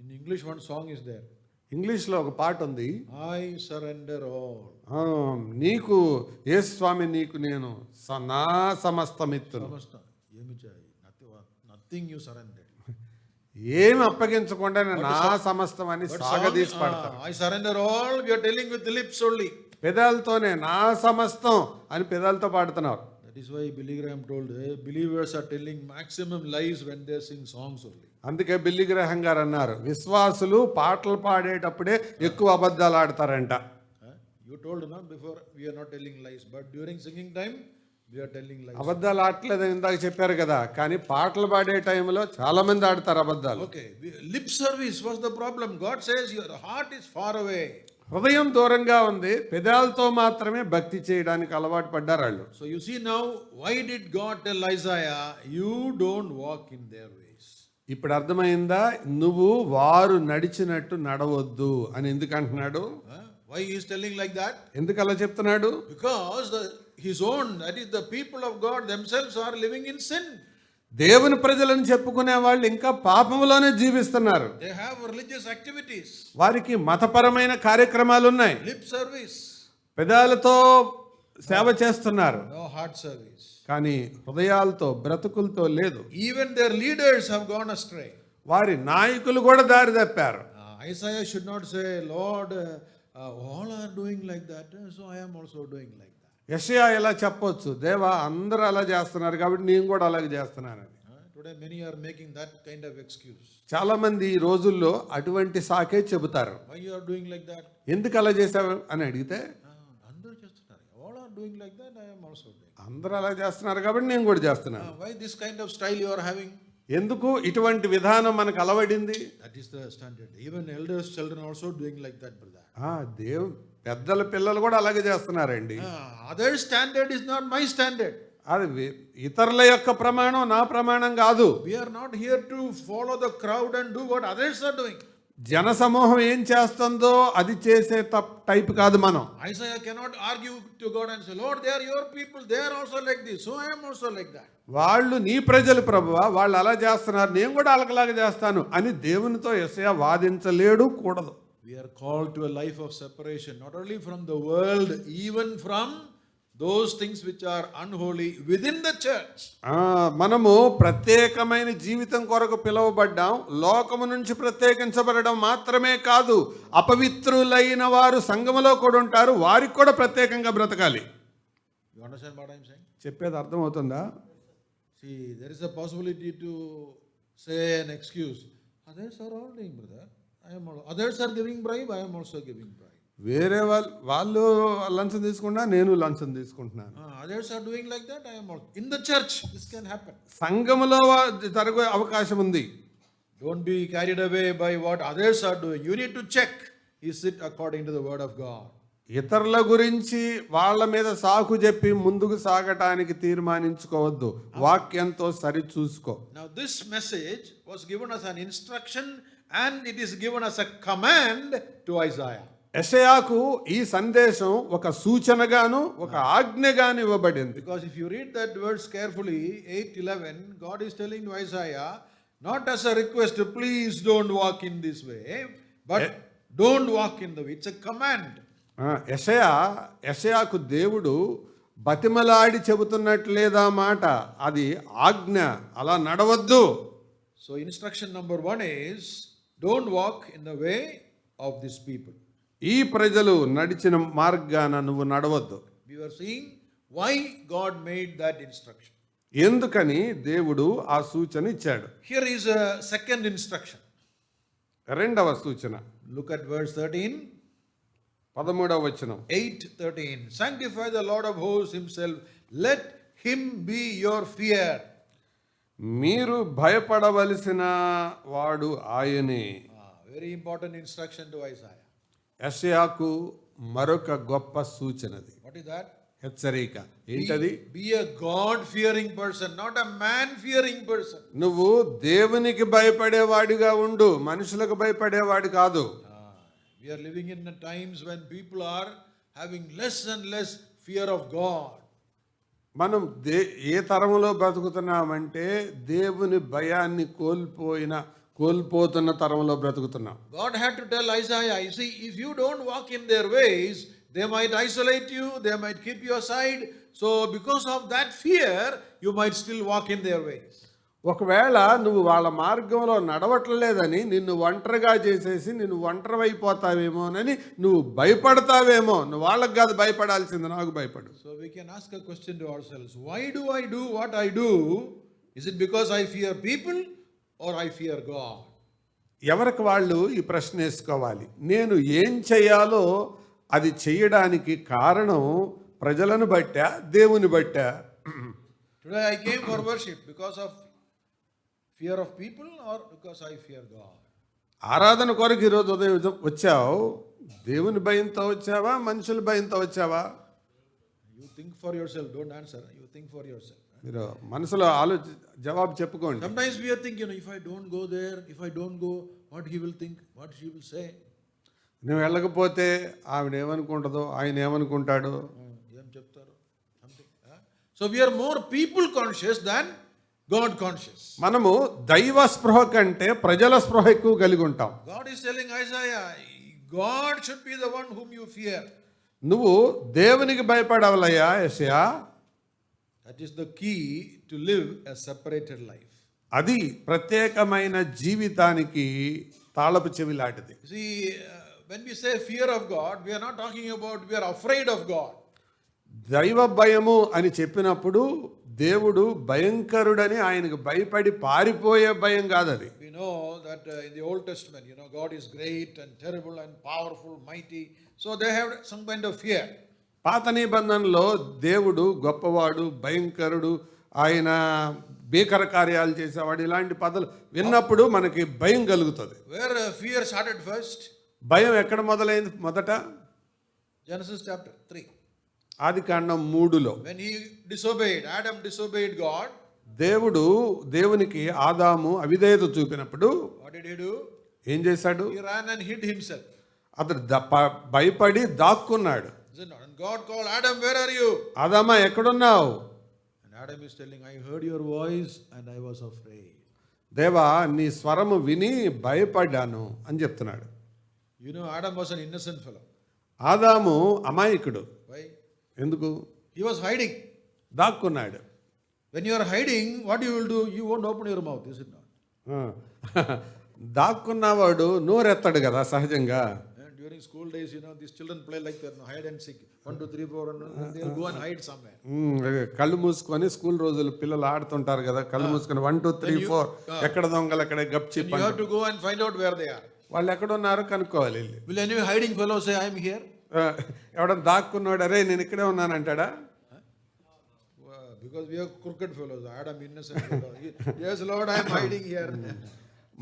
In English one song is there. ఇంగ్లీష్లో ఒక పాట ఉంది. I surrender all. నీకు యేసు స్వామి, నీకు నేను నా సమస్తమిత్తును. సమస్త ఏమి చేయాలి? Nothing you surrender. ఏమి అప్పగించకుండా నా సమస్తం అని సాగదీసి పాడతారు. I surrender all, we are telling with the lips only. పెదాలతోనే నా సమస్తం అని పెదాలతో పాడుతున్నారు. That is why Billy Graham told, believers are telling maximum lies when they sing songs only. అందుకే బిల్లీ గ్రహం గారు అన్నారు, విశ్వాసులు పాటలు పాడేటప్పుడే ఎక్కువ అబద్ధాలు ఆడతారంట. You told no before we are not telling lies, but during singing time we are telling lies. అబద్ధాలు ఆడలేదని ఇందాక చెప్పారు కదా, కానీ పాటలు పాడే టైంలో చాలా మంది ఆడతారు అబద్ధాలు. Okay, lip service was the problem. God says your heart is far away. హృదయం దూరంగా ఉంది, పెదాలతో మాత్రమే భక్తి చేయడానికి అలవాటు పడ్డారు వాళ్ళు. So you see now, why did God tell Isaiah, you don't walk in their ways? ఇప్పుడు అర్థమైందా, నువ్వు వారు నడిచినట్టు నడవద్దు అని ఎందుకు అంటున్నాడు? Why he is telling like that? ఎందుకు అలా చెప్తున్నాడు? Because his own, that is the people of God themselves are living in sin. దేవుని ప్రజలను చెప్పుకునే వాళ్ళు ఇంకా పాపంలోనే జీవిస్తున్నారు. They have religious activities. వారికి మతపరమైన కార్యక్రమాలు ఉన్నాయి, Lip service. పెదాలతో సేవ చేస్తున్నారు, No heart service. కానీ హృదయాలతో బ్రతుకులతో లేదు. Even their leaders have gone astray. వారి నాయకులు కూడా దారి తప్పారు. Isaiah should not say, Lord, all are doing like that, so I am also doing like that. యెషయా ఇలా చెప్పొచ్చు, దేవా అందరూ అలా చేస్తున్నారు కాబట్టి నేను కూడా అలాగే చేస్తున్నానని. Today many are making that kind of excuse. చాలా మంది ఈ రోజుల్లో అటువంటి సాకే చెబుతారు. Why you are doing like that? ఎందుకు అలా చేశావు అని అడిగితే, అందరూ చేస్తున్నారు. All are doing like that, I am also doing. అందరూ అలా చేస్తున్నారు కాబట్టి నేను కూడా చేస్తున్నాను. Why this kind of style you are having? ఎందుకు ఇటువంటి విధానం మనకు అలవడింది? That is the standard. Even elders, children also doing like that, brother. పెద్దల పిల్లలు కూడా అలాగే చేస్తున్నారండి. Other standard is not my standard. అది ఇతరుల యొక్క ప్రమాణం నా ప్రమాణం కాదు. We are not here to follow the crowd and do what others are doing. జన సమూహం ఏం చేస్తుందో అది చేసే టైప్ కాదు మనం. Isaiah cannot argue to God and say, Lord, they are your people, they are also like this, so I am also like that. వాళ్ళు నీ ప్రజలు ప్రభువా, వాళ్ళు అలా చేస్తున్నారు, నేను కూడా అలాగలాగా చేస్తాను అని దేవునితో యెషయా వాదించలేడు కూడదు. We are called to a life of separation, not only from the world, even from those things which are unholy within the church. మనము ప్రత్యేకమైన జీవితం కొరకు పిలువబడ్డాం. లోకము నుంచి ప్రత్యేకించబడడం మాత్రమే కాదు, అపవిత్రులైన వారు సంఘములో కూడా ఉంటారు, వారికి కూడా ప్రత్యేకంగా బ్రతకాలి. You understand what I am saying? చెప్పేది అర్థమవుతుందా? See, there is a possibility to say an excuse. Others are all doing, brother. Others are giving bribe, I am also giving bribe. వేరే వాళ్ళు లంచం తీసుకున్నా నేను లంచం తీసుకుంటున్నాను. Others are doing like that, I am also. In the church, this can happen. సంఘములో జరిగే అవకాశం ఉంది. Don't be carried away by what others are doing. You need to check, is it according to the word of God? ఇతరుల గురించి వాళ్ళ మీద సాకు చెప్పి ముందుకు సాగటానికి తీర్మానించుకోవద్దు, వాక్యంతో సరి చూసుకో. Now this message was given as an instruction and it is given as a command to Isaiah. యెషయాకు ఈ సందేశం ఒక సూచనగాను ఒక ఆజ్ఞగాను ఇవ్వబడింది. Because if you read that verse carefully, 8:11, God is telling to Isaiah, not as a request, please don't walk in this way, but don't walk in the way. It's a command. యెషయాకు దేవుడు బతిమలాడి చెబుతున్నట్లేదా మాట, అది ఆజ్ఞ, అలా నడవద్దు. So instruction number 1 is, don't walk in the way of these people. ఈ ప్రజలు నడిచిన మార్గాన నువ్వు నడవద్దు. We were seeing why God made that instruction. ఎందుకని దేవుడు ఆ సూచన ఇచ్చాడు. Here is a second instruction. రెండవ సూచన, Look at verse 13. 13వ వచనం. 8:13. Sanctify the Lord of hosts himself. Let him be your fear. మీరు భయపడవలసిన వాడు ఆయనే. Very important instruction to Isaiah. యెషయాకు మరొక గొప్ప సూచనది, What is that? హెచ్చరిక. ఏంటది? Be a God fearing person, not a man fearing person. నువ్వు దేవునికి భయపడేవాడిగా ఉండు, మనుషులకు భయపడేవాడు కాదు. We are living in the times when people are having less and less fear of God. మనం ఏ తరంలో బ్రతుకుతున్నామంటే దేవుని భయాన్ని కోల్పోతున్న తరంలో బ్రతుకుతున్నాం. God had to tell Isaiah, you see, if you don't walk in their ways, they might isolate you, they might keep you aside. So because of that fear, you might still walk in their ways. ఒకవేళ నువ్వు వాళ్ళ మార్గంలో నడవట్లేదని నిన్ను ఒంటరిగా చేసేసి నిన్ను ఒంటరైపోతావేమోనని నువ్వు భయపడతావేమో. నువ్వు వాళ్ళకి కాదు భయపడాల్సింది, నాకు భయపడు. So we can ask a question to ourselves, why do I do what I do? Is it because I fear people or I fear God? ఎవరికి వాళ్ళు ఈ ప్రశ్న వేసుకోవాలి. నేను ఏం చేయాలో అది చేయడానికి కారణం ప్రజలను బట్టా, దేవుని బట్టా? Today I came for worship because of fear of people or because I fear God? ఆరాధన కొరకు ఈరోజు ఉదయం వచ్చావు, దేవుని భయంతో వచ్చావా, మనుషుల భయంతో వచ్చావా? You think for yourself, don't answer. You think for yourself. మీరు మనసులో జవాబు చెప్పుకోండి. Sometimes we are thinking, if I don't go there, if I don't go, what he will think, what she will say. నువ్వు వెళ్ళకపోతే ఆవిడ ఏమనుకుంటుందో, ఆయన ఏమనుకుంటాడు. ఏం చెప్తారు? Something. So we are more people conscious than God conscious. మనము దైవ స్పృహ కంటే ప్రజల స్పృహ ఎక్కువ కలిగి ఉంటాం. God is telling Isaiah, God should be the one whom you fear. నువ్వు దేవునికి భయపడవలయ్యా యెషయా. That is the key to live a separated life. అది ప్రత్యేకమైన జీవితానికి తాళపు చెవి లాంటిది. See, when we say fear of God, we are not talking about we are afraid of God. దైవ భయము అని చెప్పినప్పుడు దేవుడు భయంకరుడని ఆయనకు భయపడి పారిపోయే భయం కాదు అది. We know that in the Old Testament, God is great and terrible and powerful, mighty. So they have some kind of fear. పాత నిబంధనలో దేవుడు గొప్పవాడు, భయంకరుడు, ఆయన భీకర కార్యాలు చేసేవాడు, ఇలాంటి పదాలు విన్నప్పుడు మనకి భయం కలుగుతుంది. Where fear started first? భయం ఎక్కడ మొదలైంది? మొదట Genesis chapter 3. Adikandam 3లో When he disobeyed, Adam disobeyed God. దేవునికి ఆదాము అవిధేయత చూపినప్పుడు What did he do? ఏం చేశాడు? He ran and hid himself. అతడు భయపడి దాక్కున్నాడు. Is it not? And God called, Adam, where are you? ఆదామా ఎక్కడున్నావు? And Adam is telling, I heard your voice and I was afraid. దేవా, నీ స్వరము విని భయపడ్డాను అని చెప్తున్నాడు. Adam was an innocent fellow. ఆదాము అమాయకుడు. Why? ఎందుకు? He was hiding. దాక్కున్నాడు. When you are hiding, what you will do? You won't open your mouth, is it not? దాక్కున్నవాడు నోరెత్తాడు కదా సహజంగా. During school days, these children play like that, hide and seek. 1, 2, 3, 4, and they'll go and hide somewhere. కళ్ళు మూసుకొని school రోజులు పిల్లలు ఆడుతుంటారు కదా, కళ్ళు మూసుకొని 1, 2, 3, 4 ఎక్కడ దొంగలు అక్కడ గప్చి. You have to go and find out where they are. వాళ్ళు ఎక్కడ ఉన్నారో కనుక్కోవాలి. Will any hiding fellow say, I am here? ఎవడన్నా దాక్కున్నాడు, అరే నేను ఇక్కడే ఉన్నానంటాడా? Because we are crooked fellows. Adam innocent fellow. Yes, Lord, I am hiding here.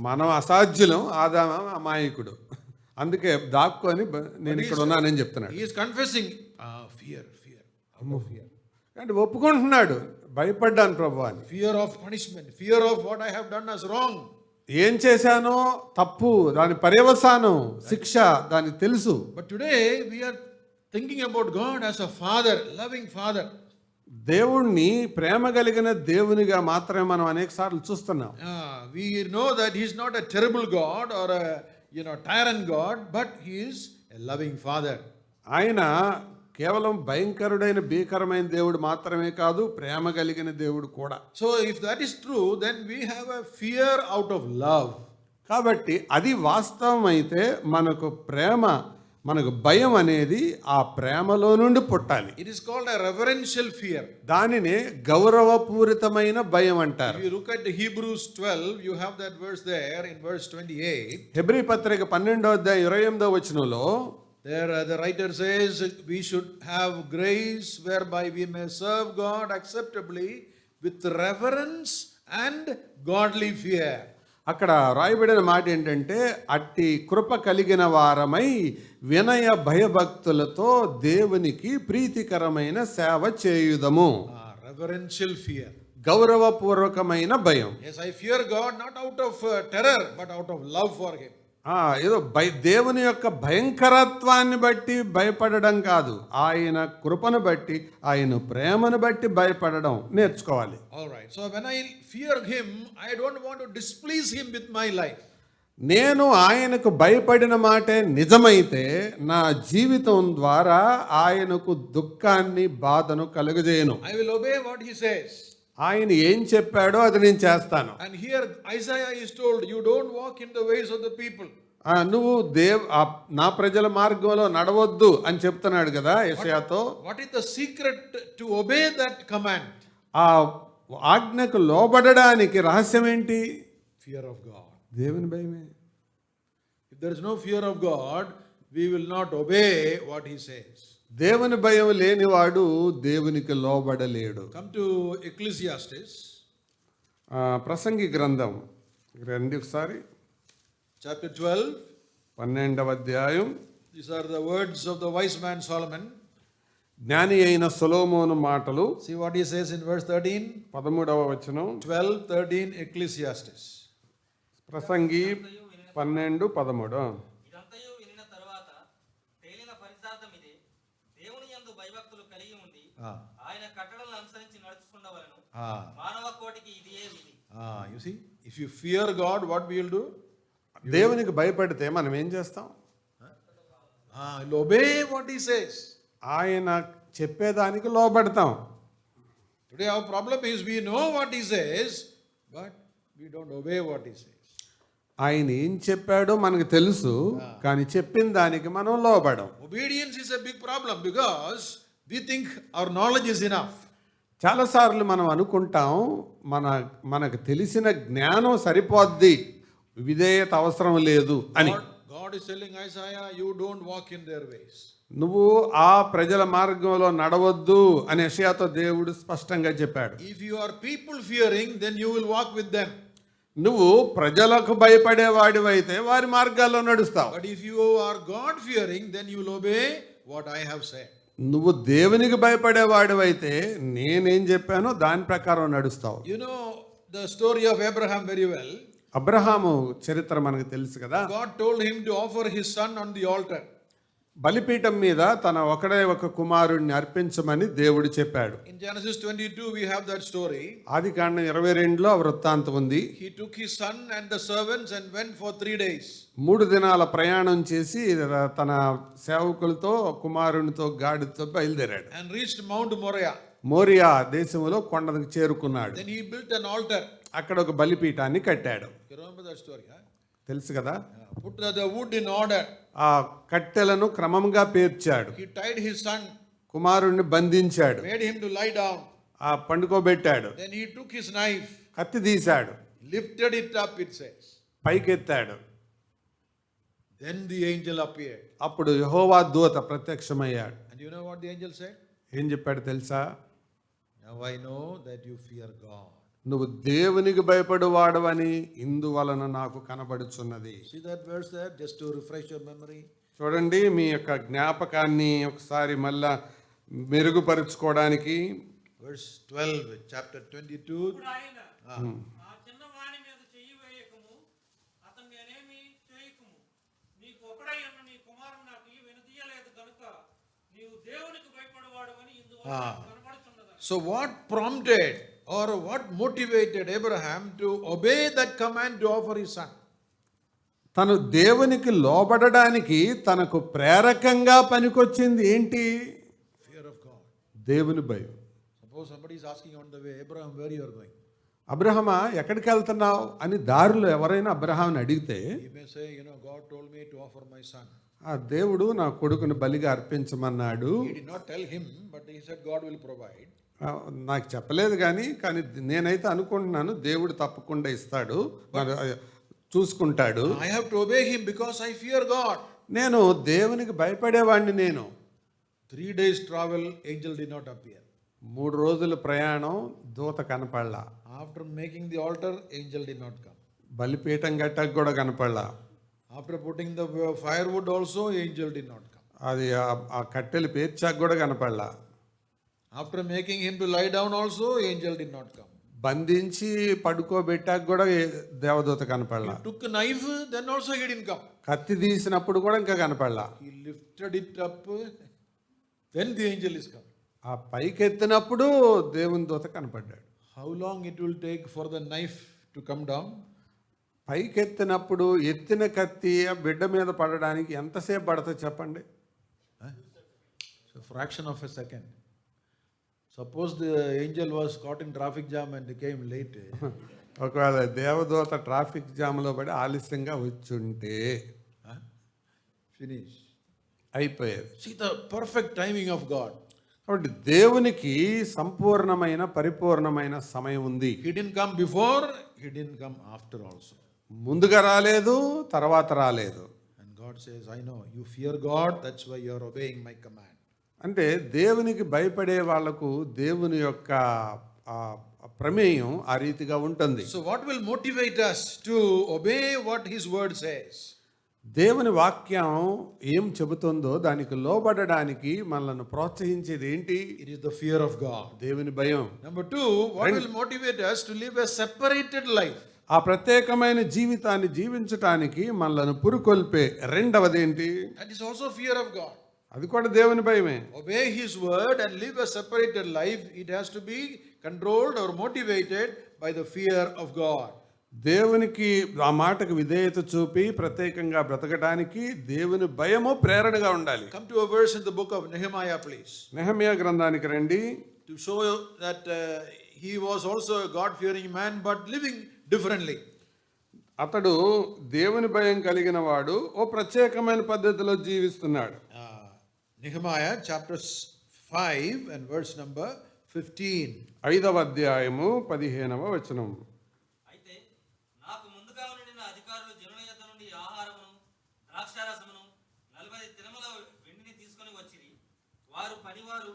మనం అసాధ్యులం, ఆదామ అమాయకుడు. అందుకే దాక్కొని నేను ఇక్కడ ఉన్నానని చెప్తున్నాడు. He is confessing, fear. అంటే ఒప్పుకుంటున్నాడు, భయపడ్డాను ప్రభు అని. Fear of punishment, fear of what I have done as wrong. ఏం చేశానో తప్పు, దాని పర్యవసానం శిక్ష దానికి తెలుసు. But today we are thinking about God as a father, loving father. దేవుణ్ణి ప్రేమ కలిగిన దేవునిగా మాత్రమే మనం అనేక సార్లు చూస్తున్నాం. We know that he is not a terrible God or a tyrant God, but he is a loving father. ఆయన కేవలం భయంకరుడైన భీకరమైన దేవుడు మాత్రమే కాదు, ప్రేమ కలిగిన దేవుడు కూడా. So if that is true, then we have a fear out of love. కాబట్టి అది వాస్తవం అయితే మనకు భయం అనేది ఆ ప్రేమలో నుండి పుట్టాలి. It is called a reverential fear. దానినే గౌరవపూరితమైన భయం అంటారు. If you look at the Hebrews 12, you have that verse there in verse 28. Hebrew పత్రిక 12:28 There the writer says we should have grace whereby we may serve God acceptably with reverence and godly fear. అక్కడ రాయబడిన మాట ఏంటంటే, అట్టి కృప కలిగిన వారమై వినయ భయభక్తులతో దేవునికి ప్రీతికరమైన సేవ చేయుదము. Reverential fear. గౌరవపూర్వకమైన భయం. Yes, I fear God not out of terror but out of love for him. ఏదో దేవుని యొక్క భయంకరత్వాన్ని బట్టి భయపడడం కాదు, ఆయన కృపను బట్టి, ఆయన ప్రేమను బట్టి భయపడడం నేర్చుకోవాలి. All right. So when I fear him, I don't want to displease him with my life. నేను ఆయనకు భయపడిన మాటే నిజమైతే నా జీవితం ద్వారా ఆయనకు దుఃఖాన్ని బాధను కలుగజేయను. I will obey what he says. ఆయన ఏం చెప్పాడో అది నేను చేస్తాను. And here Isaiah is told, you don't walk in the ways of the people. నువ్వు నా ప్రజల మార్గంలో నడవద్దు అని చెప్తున్నాడు కదా యెషయాతో. What is the secret to obey that command? ఆ ఆజ్ఞకు లోబడడానికి రహస్యం ఏంటి? Fear of God. దేవుని భయమే. If there is no fear of God, we will not obey what he says. దేవుని భయం లేనివాడు దేవునికి లోబడలేడు. Come to Ecclesiastes. ప్రసంగి గ్రంథం రండి ఒకసారి. Chapter 12. 12వ అధ్యాయం. These are the words of the wise man Solomon. జ్ఞాని అయిన సొలొమోను మాటలు. See what he says in verse 13. 13వ వచనం. 12:13 Ecclesiastes. ప్రసంగి 12:13. ఇదంతయు వినిన తరువాత తేలిన ఫలితార్థం ఇదే, దేవుని యందు భయభక్తులు కలిగి ఉండి ఆయన కట్టడలను అనుసరించి నడుచుకుండవలెను. మానవ కోటికి ఇదే విధి. You see, if you fear God, what we will do? దేవునికి భయపడితే మనం ఏం చేస్తాం? Obey what he says. ఆయన చెప్పేదానికి లోబడతాం. Today our problem is we know what he says, but we don't obey what he says. ఆయన ఏం చెప్పాడో మనకు తెలుసు, కానీ చెప్పిన దానికి మనం లోబడం. Obedience is a big problem because we think our knowledge is enough. చాలాసార్లు మనం అనుకుంటాం మనకు తెలిసిన జ్ఞానం సరిపోద్ది, విధేయత అవసరం లేదు అని. God is telling Isaiah, you don't walk in their ways. నువ్వు ఆ ప్రజల మార్గంలో నడవద్దు అని యెషయాతో దేవుడు స్పష్టంగా చెప్పాడు. If you are people fearing, then you will walk with them. నువ్వు ప్రజలకు భయపడేవాడివైతే వారి మార్గాల్లో నడుస్తావు. But if you are God fearing, then you will obey what I have said. నువ్వు దేవునికి భయపడేవాడివైతే నేనేం చెప్పానో దాని ప్రకారం నడుస్తావు. You know the story of Abraham very well. Abraham చరిత్ర మనకు తెలుసు కదా. God told him to offer his son on the altar. బలిపీఠం మీద తన ఒకడే ఒక కుమారుడిని అర్పించమని దేవుడు చెప్పాడు. In Genesis 22 we have that story. ఆదికాండం 22లో ఆ వృత్తాంతం ఉంది. He took his son and the servants and went for 3 days. 3 దినాల ప్రయాణం చేసి తన సేవకులతో కుమారునితో గాడితో బయలుదేరాడు. And reached Mount Moriah. Morya దేశంలో కొండకు చేరుకున్నాడు. Then he built an altar. అక్కడ ఒక బలిపీఠాన్ని కట్టాడు. You remember that story, huh? తెలుసు కదా. Put the wood in order. ఆ కట్టెలను క్రమంగా పేర్చాడు. He tied his son. కుమారుణ్ణి బంధించాడు. Made him to lie down. ఆ పండుకోబెట్టాడు. Then he took his knife. కత్తి తీశాడు. Lifted it up, it says. పైకెత్తాడు. Then the angel appeared. అప్పుడు యెహోవా దూత ప్రత్యక్షమయ్యాడు. And you know what the angel said? ఏం చెప్పాడు తెలుసా? Now I know that you fear God. నువ్వు దేవునికి భయపడువాడవని ఇందువలన నాకు కనబడుచున్నది. See that verse there, just to refresh your memory. చూడండి, మీ యొక్క జ్ఞాపకాన్ని ఒకసారి మళ్ళా మెరుగుపరుచుకోవడానికి. Verse 12, chapter 22. ఇప్పుడు ఆయన ఆ చిన్నవాని మీద చెయ్యి వేయకము, దేవునికి భయపడవాడు అని ఇందువల్ల కనపడుతున్నది. So what prompted or what motivated Abraham to obey that command to offer his son? తను దేవునికి లోబడడానికి తనకు ప్రేరకంగా పనికొచ్చింది ఏంటి? Fear of God. దేవుని భయం. Suppose somebody is asking on the way, Abraham, where you are going? అబ్రహమా ఎక్కడికి వెళ్తున్నావు అని దారిలో ఎవరైనా అబ్రహాంని అడిగితే He may say, God told me to offer my son. ఆ దేవుడు నా కొడుకుని బలిగా అర్పించమన్నాడు. He did not tell him, but he said God will provide. నాకు చెప్పలేదు కానీ నేనైతే అనుకుంటున్నాను దేవుడు తప్పకుండా ఇస్తాడు, మరి చూసుకుంటాడు. I have to obey him because I fear God. నేను దేవునికి భయపడేవాడిని. నేను 3 days travel, angel did not appear. 3 రోజుల ప్రయాణం, దూత కనపడలా. After making the altar, angel did not come. బలిపీఠం గట్టకు కూడా కనపడలా. After putting the firewood also, angel did not come. అది ఆ కట్టెలు పేర్చాక కూడా కనపడలా. After making him to lie down also, angel did not come. బంధించి పడుకోబెట్టాక కూడా దేవదూత కనపడలా. He took a knife, then also he didn't come. కత్తి తీసినప్పుడు కూడా ఇంకా కనపడలా. He lifted it up, then the angel is come. ఆ పైకి ఎత్తినప్పుడు దేవుని దూత కనపడ్డాడు. How long it will take for the knife to come down? పైకి ఎత్తినప్పుడు ఎత్తిన కత్తి ఆ బిడ్డ మీద పడడానికి ఎంతసేపు పడుతుంది చెప్పండి? So fraction of a second. Suppose the angel was caught in traffic jam and came late. ఒకవేళ దేవదూత ట్రాఫిక్ జామ్లో పడి ఆలస్యంగా వచ్చుంటే Finish. అయిపోయేది. See the perfect timing of God. కాబట్టి దేవునికి సంపూర్ణమైన పరిపూర్ణమైన సమయం ఉంది. He didn't come before, he didn't come after also. ముందుగా రాలేదు, తర్వాత రాలేదు. And God says, I know, you fear God, that's why you are obeying my command. అంటే దేవునికి భయపడే వాళ్లకు దేవుని యొక్క ప్రమేయం ఆ రీతిగా ఉంటుంది. So what will motivate us to obey what his word says? దేవుని వాక్యం ఏం చెబుతుందో దానికి లోబడడానికి మనల్ని ప్రోత్సహించేది ఏంటి? It is the fear of God. దేవుని భయం. Number 2, what will motivate us to live a separated life? ఆ ప్రత్యేకమైన జీవితాన్ని జీవించటానికి మనల్ని పురుకొల్పే రెండవది ఏంటి? That is also fear of God. అది కూడా దేవుని భయమే. Obey his word and live a separated life. It has to be controlled or motivated by the fear of God. దేవునికి ఆ మాటకు విధేయత చూపి ప్రత్యేకంగా బ్రతకడానికి దేవుని భయము ప్రేరణగా ఉండాలి. Come to a verse in the book of Nehemiah, please. Nehemiah గ్రంథానికి రండి. To show that he was also a God-fearing man but living differently. అతడు దేవుని భయం కలిగిన వాడు ఓ ప్రత్యేకమైన పద్ధతిలో జీవిస్తున్నాడు. Nehemiah chapter 5 and verse number 15. 5వ అధ్యాయము 15వ వచనం. అయితే నాకు ముందుగా ఉండిన అధికారులు జనుల యొద్ద నుండి ఆహారమును ద్రాక్షారసమును 40 తిరుమల వెండిని తీసుకొని వచ్చిరి. వారి పనివారు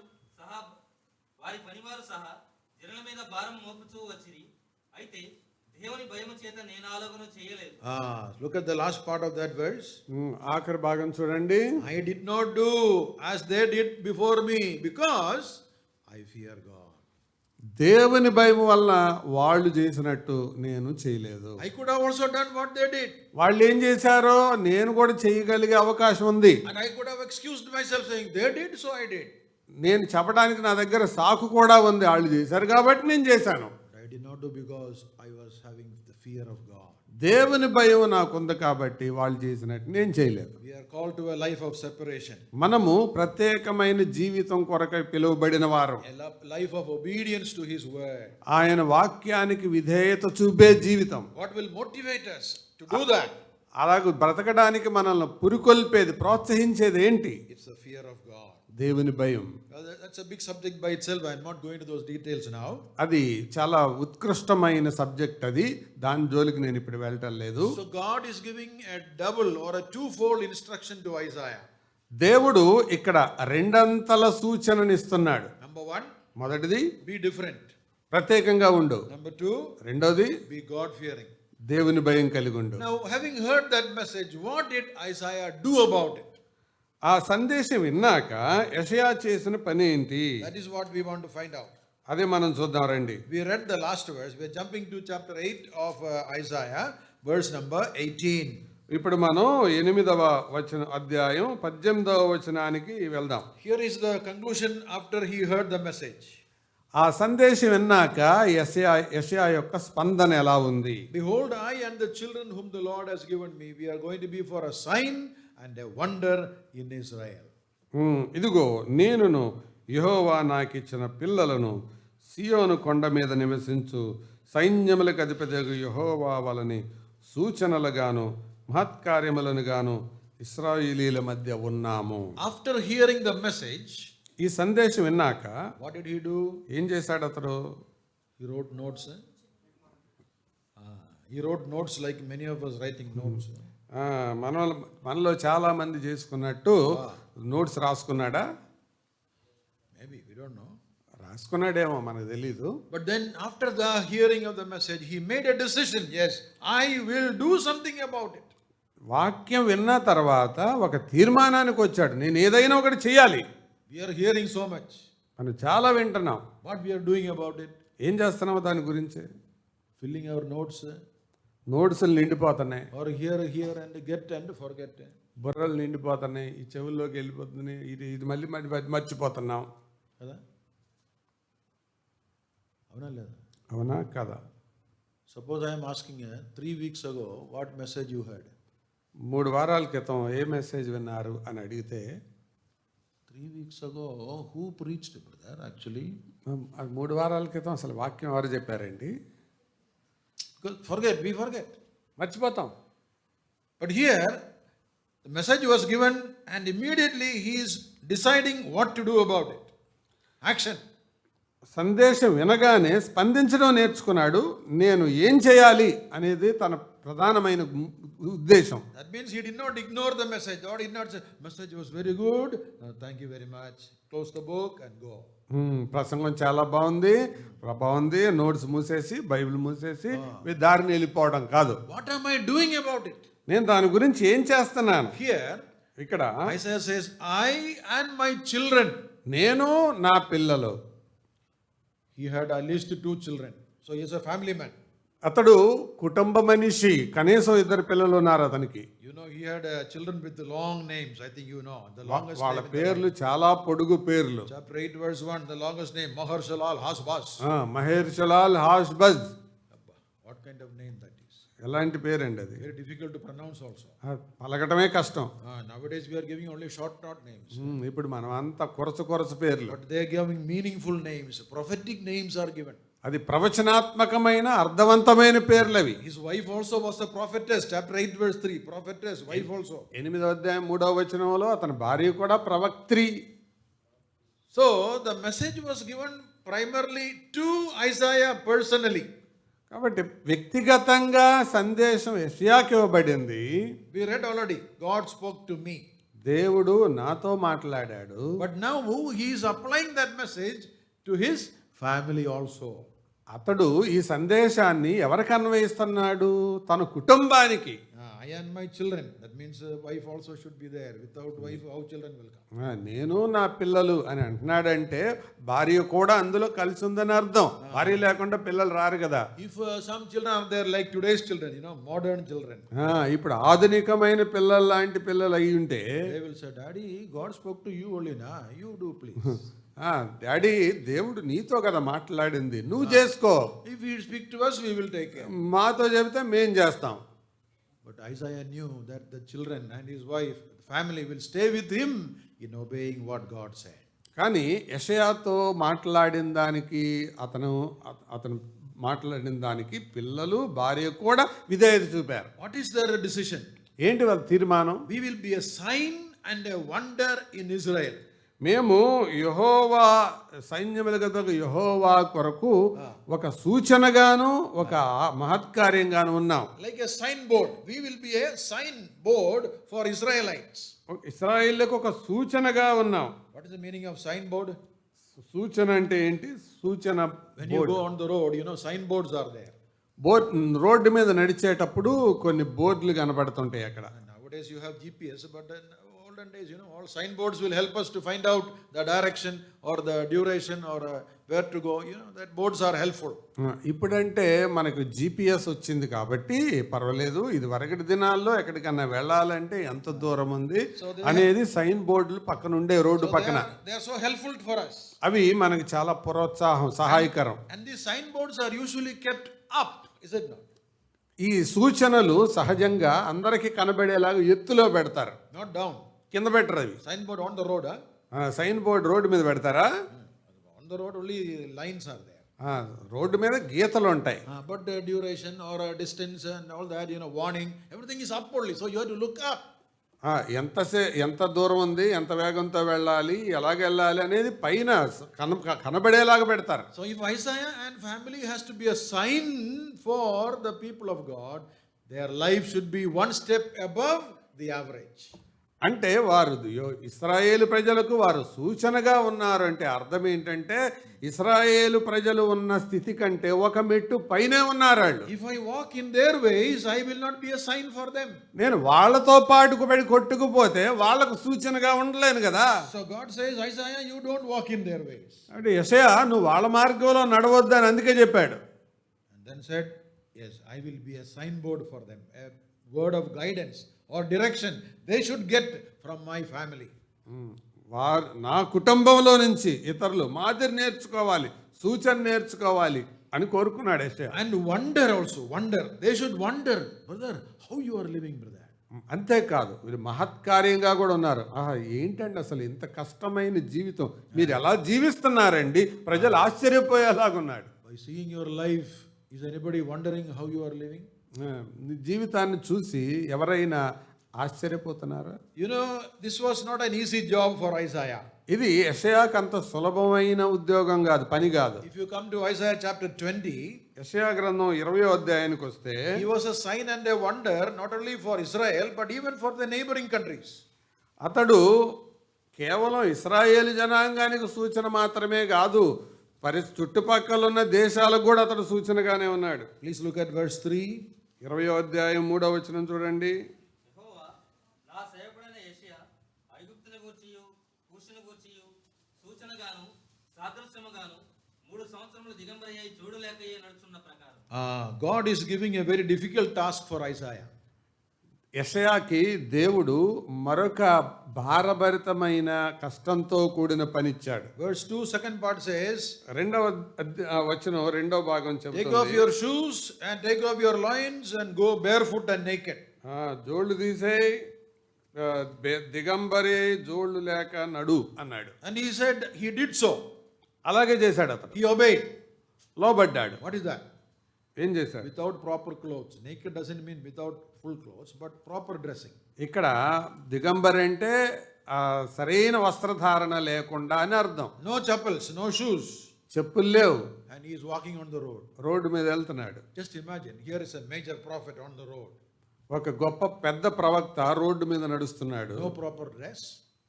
సహా జనుల మీద భారం మోపుచూ వచ్చిరి. అయితే దేవుని భయము చేత నేను ఆలోచన చేయలేదు. Look at the last part of that verse. ఆఖరి భాగం చూడండి. I did not do as they did before me because I fear God. దేవుని భయం వల్ల వాళ్ళు చేసినట్టు నేను చేయలేదు. I could have also done what they did. వాళ్ళు ఏం చేశారో నేను కూడా చేయగలిగే అవకాశం ఉంది. And I could have excused myself saying they did, so I did. నేను చెప్పడానికి నా దగ్గర సాకు కూడా ఉంది. వాళ్ళు చేశారు కాబట్టి నేను చేశాను. I did not do because I was having the fear of God. దేవుని భయం నాకుంది కాబట్టి వాళ్ళు చేసినట్టు నేను చేయలేదు. We are called to a life of separation. మనము ప్రత్యేకమైన జీవితం కొరకై పిలువబడిన వారు. A life of obedience to his word. ఆయన వాక్యానికి విధేయత చూపే జీవితం. What will motivate us to do that? అలాగ బ్రతకడానికి మనల్ని పురికొల్పేది, ప్రోత్సహించేది ఏంటి? It's the fear of God. దేవుని భయం. That's a big subject by itself. I'm not going to those details now. అది చాలా ఉత్కృష్టమైన సబ్జెక్ట్. అది దాని జోలికి నేను ఇప్పుడు వెళ్ళటం లేదు. So God is giving a double or a twofold instruction to Isaiah. దేవుడు ఇక్కడ రెండంతల సూచనని ఇస్తున్నాడు. Number 1, మొదటిది be different. ప్రత్యేకంగా ఉండు. Number 2, రెండోది be God fearing. దేవుని భయం కలిగి ఉండు. Now, having heard that message, what did Isaiah do about it? ఆ సందేశం విన్నాక యెషయా చేసిన పని ఏంటి? That is what we want to find out. అదే మనం చూద్దాం రండి. We read the last verse. We are jumping to chapter 8 of Isaiah, verse number 18. ఇప్పుడు మనం 8వ అధ్యాయం 18వ వచనానికి వెళ్దాం. Here is the conclusion after he heard the message. ఆ సందేశం విన్నాక యెషయా యొక్క స్పందన ఎలా ఉంది? Behold, I and the children whom the Lord has given me, we are going to be for a sign and a wonder in Israel. ఇదిగో నేనును యెహోవా నాకిచ్చిన పిల్లలను సియోను కొండ మీద నివసించు సైన్యములకు అధిపతియగు యెహోవా వలని సూచనలుగాను మహత్కార్యములను గాను ఇశ్రాయేలీల మధ్య ఉన్నాము. After hearing the message, ఈ సందేశం విన్నాక what did he do? ఏం చేశాడు అతడు? He wrote notes. He wrote notes like many of us writing notes. మనలో చాలా మంది చేసుకున్నట్టు నోట్స్ రాసుకున్నాడా? Maybe, we don't know. రాసుకున్నాడేమో, మనకు తెలీదు. But then after the hearing of the message, he made a decision. Yes, I will do something about it. వాక్యం విన్న తర్వాత ఒక తీర్మానానికి వచ్చాడు, నేను ఏదైనా ఒకటి చేయాలి. We are hearing so much. మనం చాలా వింటున్నాం. What we are doing about it? ఏం చేస్తున్నామో దాని గురించి? Filling our notes, నోట్సులు నిండిపోతున్నాయి, or here and get and forget. బుర్రలు నిండిపోతున్నాయి, ఈ చెవుల్లోకి వెళ్ళిపోతున్నాయి, ఇది మళ్ళీ మర్చిపోతున్నాం కదా? అవునా లేదా? అవునా కదా? Suppose I am asking 3 weeks ago, what message you heard? 3 వారాల క్రితం ఏ మెసేజ్ విన్నారు అని అడిగితే 3 weeks ago, who preached, brother, actually? 3 వారాల క్రితం అసలు వాక్యం ఎవరు చెప్పారండి? Because we forget. మర్చిపోతాం. But here, the message was given and immediately he is deciding what to do about it. Action. సందేశం వినగానే స్పందించడం నేర్చుకున్నాడు. నేను ఏం చేయాలి అనేది తన ప్రధానమైన ఉద్దేశం. That means he did not ignore the message. Or did not say, message was very good. Thank you very much. Close the book and go. ప్రసంగం చాలా బాగుంది, నోట్స్ మూసేసి బైబిల్ మూసేసి దారిని వెళ్ళిపోవడం కాదు. What am I doing about it? నేను దాని గురించి ఏం చేస్తున్నాను? Here, ఇక్కడ Isaiah says, I and my children. నేను నా పిల్లలు. He had at least 2 children. So he is a family man. అతడు కుటుంబ మనిషి, కనీసం 2 పిల్లలు ఉన్నారు అతనికి. You know, he had children with long names. I think you know. The longest వాళ్ళ name in the పేర్లు చాలా పొడుగు పేర్లు. Chapter 8 verse 1, the longest name, Maharshalal Hasbaz. మహేర్షలాల్ హాష్బజ్. What kind of name that is? ఎలాంటి పేరండి అది? Very difficult to pronounce also. పలకటమే కష్టం. Nowadays we are giving only short names. ఇప్పుడు మనం అంతా కొరచ పేర్లు. But they are giving meaningful names. Prophetic names are given. అది ప్రవచనాత్మకమైన అర్థవంతమైన పేర్లు అవి. His wife also was a prophetess. Chapter 8 verse 3, prophetess, wife also. 8వ అధ్యాయం 3వ వచనంలో అతని భార్య కూడా ప్రవక్త్రి. So the message was given primarily to Isaiah personally. కాబట్టి వ్యక్తిగతంగా సందేశం యెషయాకి ఇవ్వబడింది. We read already, God spoke to me. దేవుడు నాతో మాట్లాడాడు. But now he is applying that message to his family also. అతడు ఈ సందేశాన్ని ఎవరికి అన్వయిస్తున్నాడు? తన కుటుంబానికి. I and my children. That means wife also should be there. Without wife, how children will come? నేను నా పిల్లలు అని అంటున్నాడంటే భార్య కూడా అందులో కలిసి ఉందని అర్థం. భార్య లేకుండా పిల్లలు రారు కదా. If some children are there like today's children, modern children. ఇప్పుడు ఆధునికమైన పిల్లలు లాంటి పిల్లలు అయి ఉంటే They will say, Daddy, God spoke to you only, na? You do please. Daddy, దేవుడు నీతో కదా మాట్లాడింది, నువ్వు చేసుకో. If he speak to us, we will take care. మాతో చెబితే మేం చేస్తాం. But Isaiah knew that the children and his wife, the family will stay with him in obeying what God said. కానీ యెషయాతో మాట్లాడిన దానికి అతను మాట్లాడిన దానికి పిల్లలు భార్య కూడా విధేయత చూపారు. What is their decision? ఏంటి వాళ్ళ తీర్మానం? We will be a sign and a wonder in Israel. మేము యెహోవా సైన్యములకు యెహోవా కొరకు ఒక సూచనగాను ఒక మహత్కార్యంగాను ఉన్నాం. Like a signboard. We will be a signboard for Israelites. ఇశ్రాయేలుకు ఒక సూచనగా ఉన్నాం. What is the meaning of signboard? సూచన అంటే ఏంటి? సూచన. When you go on the road, signboards are there. Road మీద నడిచేటప్పుడు కొన్ని బోర్డులు కనబడుతుంటాయి అక్కడ. Nowadays you have GPS, but olden days, all signboards will help us to find out the direction or the duration or where to go. That boards are helpful. ఇప్పుడంటే మనకు GPS వచ్చింది కాబట్టి పర్వాలేదు. ఇది వరకటి దినాల్లో ఎక్కడికన్నా వెళ్ళాలంటే ఎంత దూరం ఉంది అనేది సైన్ బోర్డులు పక్కన ఉండే రోడ్డు పక్కన. They are so helpful for us. అవి మనకి చాలా ప్రోత్సాహం, సహాయకరం. And these signboards are usually kept up, is it not? ఈ సూచనలు సహజంగా అందరికీ కనబడేలాగా ఎత్తులో పెడతారు, Not down. కింద పెట్టరు. అవి Signboard on the road, sign board road మీద పెడతారా? on the road only lines are there. Road మీద గీతలు ఉంటాయి. But the duration or distance and all that, warning, everything is up only. So you have to look up. ఎంత దూరం ఉంది, ఎంత వేగంతో వెళ్ళాలి, ఎలాగ వెళ్ళాలి అనేది పైన కనబడేలాగా పెడతారు. So if Isaiah and family has to be a sign for the people of God, their life should be one step above the average. అంటే వారు ఇశ్రాయేలు ప్రజలకు వారు సూచనగా ఉన్నారు అంటే అర్థం ఏంటంటే ఇశ్రాయేలు ప్రజలు ఉన్న స్థితి కంటే ఒక మెట్టు పైనే ఉన్నారు వాళ్ళు. If I walk in their ways, I will not be a sign for them. నేను వాళ్ళతో పాటు పడి కొట్టుకుపోతే వాళ్ళకు సూచనగా ఉండలేను కదా. So God says, Isaiah, you don't walk in their ways. అంటే యెషయా నువ్వు వాళ్ళ మార్గంలో నడవద్దు అని అందుకే చెప్పాడు. And then said, yes, I will be a signboard for them, a word of guidance or direction they should get from my family. వారు నా కుటుంబంలో నుంచి ఇతరులు మాదిరి నేర్చుకోవాలి, సూచన నేర్చుకోవాలి అని కోరుకున్నాడు యెషయా. And wonder also, wonder. They should wonder, brother, how you are living, brother. అంతేకాదు వీరు మహత్కార్యంగా కూడా ఉన్నారు. ఏంటండి అసలు ఇంత కష్టమైన జీవితం మీరు ఎలా జీవిస్తున్నారండి, ప్రజలు ఆశ్చర్యపోయేలాగున్నాడు. By seeing your life, is anybody wondering how you are living? నీ జీవితాన్ని చూసి ఎవరైనా ఆశ్చర్యపోతున్నారా? This was not an easy job for Isaiah. ఇది యెషయాకు అంత సులభమైన ఉద్యోగం కాదు, పని కాదు. If you come to Isaiah chapter 20, యెషయా గ్రంథం 20వ అధ్యాయానికి వస్తే he was a sign and a wonder not only for Israel but even for the neighboring countries. అతడు కేవలం ఇశ్రాయేలు జనాంగానికి సూచన మాత్రమే కాదు, చుట్టుపక్కల ఉన్న దేశాలకు కూడా అతడు సూచనగానే ఉన్నాడు. Please look at verse 3. 20వ అధ్యాయం 3వ వచనం చూడండి. యెహోవా నా సేవకుడైన యెషయా ఐగుప్తును గూర్చియు కూషును గూర్చియు సూచనగాను సాదృశ్యముగాను 3 సంవత్సరములు దిగంబరి అయి చూడలేకయే నడుచున్న ప్రకారం. God is giving a very difficult task for Isaiah. యెషయాకి దేవుడు మరొక భారభరితమైన కష్టంతో కూడిన పనిచ్చాడు. Verse 2, second part says, 2వ వచనం 2వ భాగం take off చెబుతుంది, your shoes and take off your loins and go barefoot and naked. జోళ్ళు తీసేయి, దిగంబరి జోళ్ళు లేక నడు అన్నాడు. And he said he did so. అలాగే చేశాడు అతను, He obeyed. లోబడ్డాడు. What is that? ఏం చేశాడు? Without proper clothes. Naked doesn't mean without full clothes, but proper dressing. ఇక్కడ దిగంబరి అంటే సరైన వస్త్రధారణ లేకుండా అని అర్థం. No chappals, no shoes. చెప్పులు లేవు, And he is walking on the road. Road మీద వెళ్తున్నాడు. Just imagine, here is a major prophet on the road. ఒక గొప్ప పెద్ద ప్రవక్త రోడ్డు మీద నడుస్తున్నాడు. No proper dress.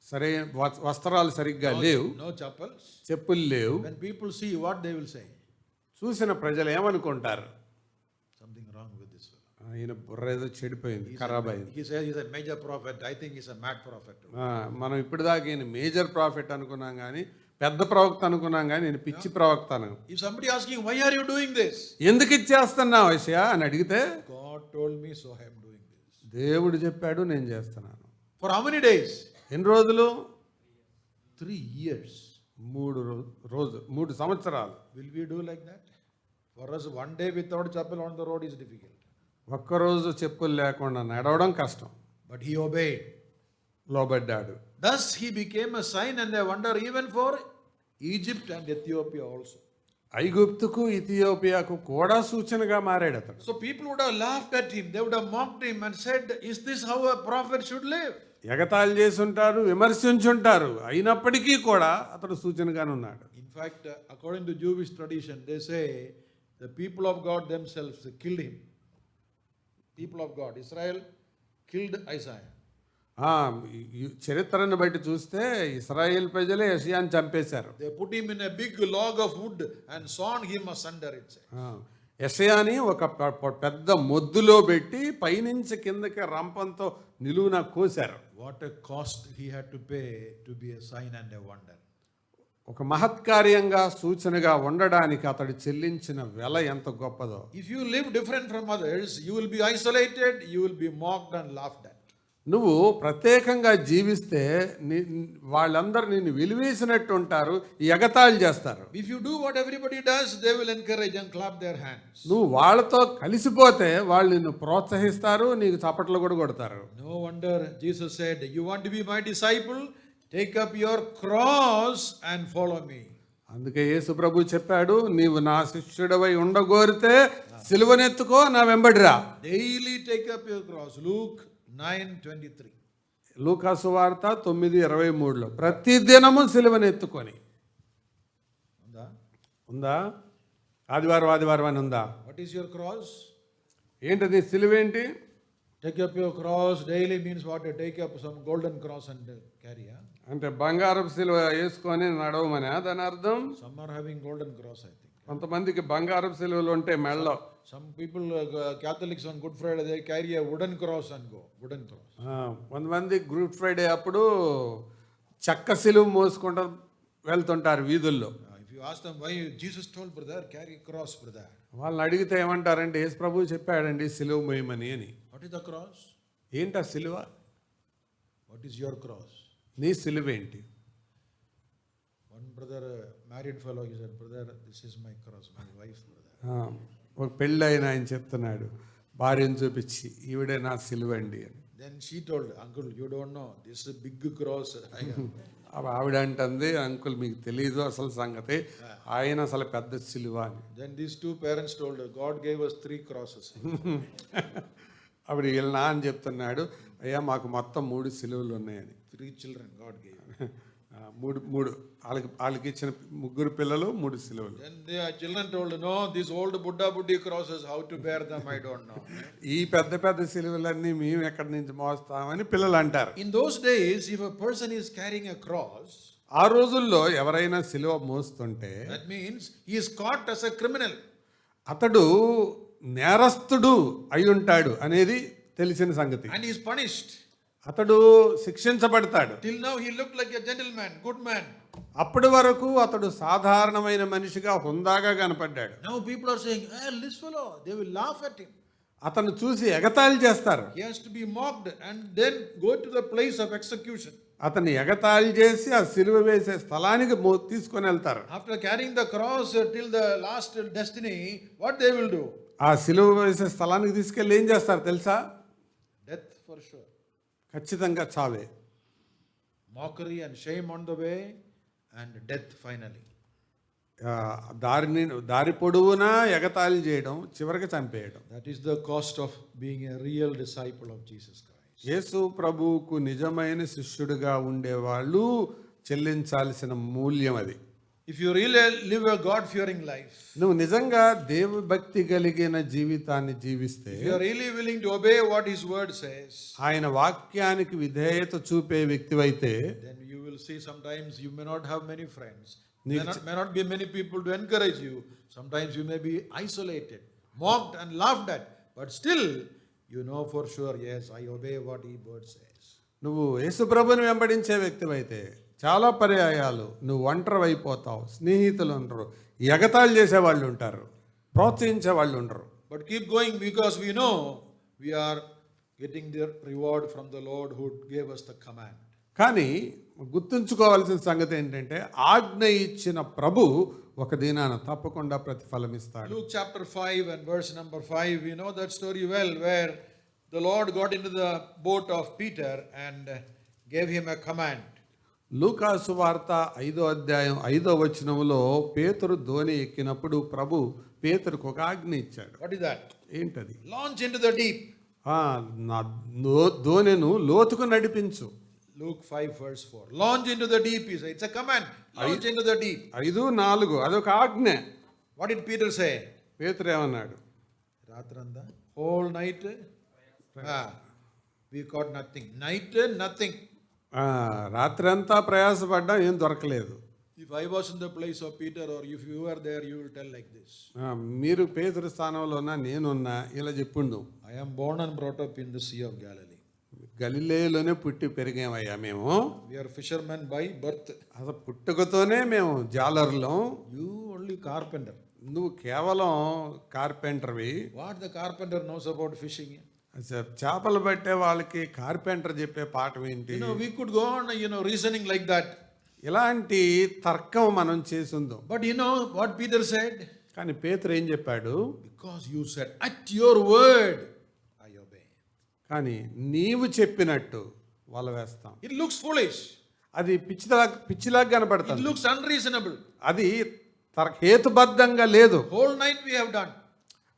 సరైన వస్త్రాలు సరిగ్గా లేవు, No chappals. చెప్పులు లేవు. When people see, what they will say? చూసిన ప్రజలు ఏమనుకుంటారు? Something wrong with this fellow. ఈయన బుర్ర ఏదో చెడిపోయింది, ఖరాబ్ అయింది. He says he's a major prophet. I think he's a mad prophet. మనం ఇప్పటిదాకా ఈయన మేజర్ ప్రాఫిట్ అనుకున్నాం కానీ, పెద్ద ప్రవక్త అనుకున్నాం కానీ నేను పిచ్చి ప్రవక్త అను. If somebody asking, why are you doing this? ఎందుకు ఇచ్చేస్తున్నావు యెషయా అని అడిగితే, God told me, so I am doing this. దేవుడు చెప్పాడు నేను చేస్తున్నాను. For how many days? ఎన్ని రోజులు? 3 years. 3 సంవత్సరాలు. Will we do like that? For us, one day without chapel on the road is difficult. ఒక్కరోజు చెప్పులు లేకుండా నడవడం కష్టం. But he obeyed. లోబడ్డాడు. Thus he became a sign and a wonder even for Egypt and Ethiopia also. ఐగుప్తుకు ఇథియోపియాకు కూడా సూచనగా మారాడు అతడు. So people would have laughed at him. They would have mocked him and said, is this how a prophet should live? ఎగతాళి చేసుంటారు, విమర్శించుంటారు, అయినప్పటికీ కూడా అతడు సూచనగానే ఉన్నాడు. In fact, according to Jewish tradition, they say the people of God themselves killed him. People of God, Israel killed Isaiah. చరిత్రను బట్టి చూస్తే ఇశ్రాయేల్ ప్రజలే యెషయాను చంపేశారు. They put him in a big log of wood and sawn him asunder, it says. యెషయాని ఒక పెద్ద మొద్దులో పెట్టి పైనుంచి కిందకి రంపంతో నిలువున కోశారు. what a cost he had to pay to be a sign and a wonder. ఒక మహత్కార్యంగా సూచనగా ఉండడానికి అతడు చెల్లించిన వెల ఎంత గొప్పదో. If you live different from others, you will be isolated, you will be mocked and laughed at. నువ్వు ప్రత్యేకంగా జీవిస్తే వాళ్ళందరూ నిన్ను విలువేసినట్టు ఉంటారు, ఎగతాళి చేస్తారు. If you do what everybody does, they will encourage and clap their hands. నువ్వు వాళ్ళతో కలిసిపోతే వాళ్ళు నిన్ను ప్రోత్సహిస్తారు, నీకు చప్పట్లు కూడా కొడతారు. No wonder Jesus said, you want to be my disciple? Take up your cross and follow me. అందుకే యేసు ప్రభు చెప్పాడు, నీవు నా శిష్యుడవై ఉండగోరితే సిలువనెత్తుకో, నా వెంబడిరా. Daily take up your cross. Luke 9:23. లూకాసు వార్త 9:23లో ప్రతి దినము సిలువనెత్తుకొని. ఉందా? ఆదివారం అని ఉందా? What is your cross? ఏంటది సిలువేంటి? Take up your cross daily means what? Take up some golden cross and carry. అంటే బంగారపు సిలువ వేసుకొని నడవమని దాని అర్థం. Some are having golden cross, I think. కొంతమందికి బంగారపు సిలువలు ఉంటే మెళ్ళలో. Some people, Catholics on Good Friday, they carry a wooden cross and go. Wooden cross. కొంతమంది గుడ్ ఫ్రైడే అప్పుడు చెక్క సిలువ మోసుకుంటూ వెళ్తుంటారు వీధుల్లో. If you ask them why Jesus told brother, carry cross brother. వాళ్ళని అడిగితే ఏమంటారంటే, యేసు ప్రభువు చెప్పాడండి సిలువ మోయమని అని. What is the cross? ఏంటా సిలువ? What is your cross? నీ సిలువ ఏంటి? One brother, married fellow, he said, brother, this is my cross, my wife's brother. ఒక పెళ్ళైన ఆయన చెప్తున్నాడు భార్యను చూపించి, ఈవిడే నా సిలువ అండి అని. Then she told, uncle, you don't know, this is a big cross. ఆవిడ అంటుంది, అంకుల్ మీకు తెలియదు అసలు సంగతి, ఆయన అసలు పెద్ద సిలువ అని. Then these two parents told, God gave us 3 crosses. అప్పుడు వీళ్ళ నాన్న చెప్తున్నాడు, అయ్యా మాకు మొత్తం 3 సిలువలు ఉన్నాయని. 3 children God gave. మూడు వాళ్ళకి ఇచ్చిన 3 పిల్లలు 3 సిలువలు. Then the children told, no, these old Buddha Buddhi crosses, how to bear them, I don't know. ఈ పెద్ద పెద్ద సిలువలన్నీ మేము ఎక్కడి నుంచి మోస్తామని పిల్లలు అంటారు. In those days, if a person is carrying a cross, ఆ రోజుల్లో ఎవరైనా సిలువ మోస్తుంటే that means he is caught as a criminal. అతడు నేరస్తుడు అయి ఉంటాడు అనేది తెలిసిన సంగతి. And he is punished. అతడు శిక్షించబడతాడు. Till now he looked like a gentleman, good man. అప్పటి వరకు అతడు సాధారణమైన మనిషిగా హుందాగా కనపడ్డాడు. Now people are saying, this fellow, they will laugh at him. అతను చూసి ఎగతాళి చేస్తారు. He has to be mocked and then go to the place of execution. అతన్ని ఎగతాళి చేసి ఆ సిలువ వేసే స్థలానికి తీసుకొని వెళ్తారు. After carrying the cross till the last destiny, what they will do? ఆ సిలువ వేసే స్థలానికి తీసుకెళ్ళి ఏం చేస్తారు తెలుసా? Death for sure. ఖచ్చితంగా చావే. Mockery and shame on the way and death finally. దారి పొడవునా ఎగతాళి చేయడం, చివరికి చంపేయడం. That is the cost of being a real disciple of Jesus Christ. యేసు ప్రభువుకు నిజమైన శిష్యుడిగా ఉండేవాళ్ళు చెల్లించాల్సిన మూల్యం అది. If you really live a God-fearing life, నువ్వు నిజంగా దేవభక్తి కలిగిన జీవితాన్ని జీవిస్తే, if you are really willing to obey what His word says, ఆయన వాక్యానికి విధేయత చూపే వ్యక్తివైతే, then you will see sometimes you may not have many friends. May not be many people to encourage you. Sometimes you may be isolated, mocked and laughed at, but still you know for sure, yes, I obey what His word says. నువ్వు యేసు ప్రభువుని వెంబడించే వ్యక్తివైతే చాలా పర్యాయాలు నువ్వు ఒంటరి అయిపోతావు, స్నేహితులు ఉండరు, ఎగతాళి చేసేవాళ్ళు ఉంటారు, ప్రోత్సహించే వాళ్ళు ఉండరు. But keep going because we know we are getting the reward from the Lord who gave us the command. కానీ గుర్తుంచుకోవాల్సిన సంగతి ఏంటంటే, ఆజ్ఞ ఇచ్చిన ప్రభు ఒక దినాన తప్పకుండా ప్రతిఫలం ఇస్తాడు. Luke chapter 5 and verse number 5, we know that story well, where the Lord got into the boat of Peter and gave him a command. లూకాసు వార్త 5వ అధ్యాయం 5వ వచనంలో పేతురు దోణి ఎక్కినప్పుడు ప్రభు పేతురుకు ఒక ఆజ్ఞ ఇచ్చాడు. What is that? ఏంటది? Launch into the deep. నా దోణెను లోతుకు నడిపించు. Luke 5 verse 4. Launch into the deep, he said. It's a command. Launch into the deep. 5:4 అదొక ఆజ్ఞ. What did Peter say? పేతురు ఏమన్నాడు? Ratranda, whole night, we caught nothing. Night, nothing. రాత్రి అంతా ప్రయాసపడ్డా ఏం దొరకలేదు. If I was in the place of Peter or if you were there, you will tell like this. మీరు పేతురు స్థానంలో ఉన్నా నేనున్నా ఇలా చెప్పుండు. I am born and brought up in the Sea of Galilee. గలిలేలోనే పుట్టి పెరిగామయ్యా మేము. We are fishermen by birth. అసలు పుట్టుకతోనే మేము జాలర్లం. You only carpenter. నువ్వు కేవలం కార్పెంటర్వి. What the carpenter knows about fishing? అసలు చేపలు పట్టే వాళ్ళకి కార్పెంటర్ చెప్పే పాఠం ఏంటి? We could go on, reasoning like that. ఇలాంటి తర్కం మనం చేసిందో. But what Peter said? కానీ పేతురు ఏం చెప్పాడు? Because you said, at your word, I obey. కానీ నీవు చెప్పినట్టు వల వేస్తాం. It looks foolish. అది పిచ్చిలాగా It కనపడుతుంది. looks unreasonable. అది హేతుబద్ధంగా లేదు. Whole night we have done.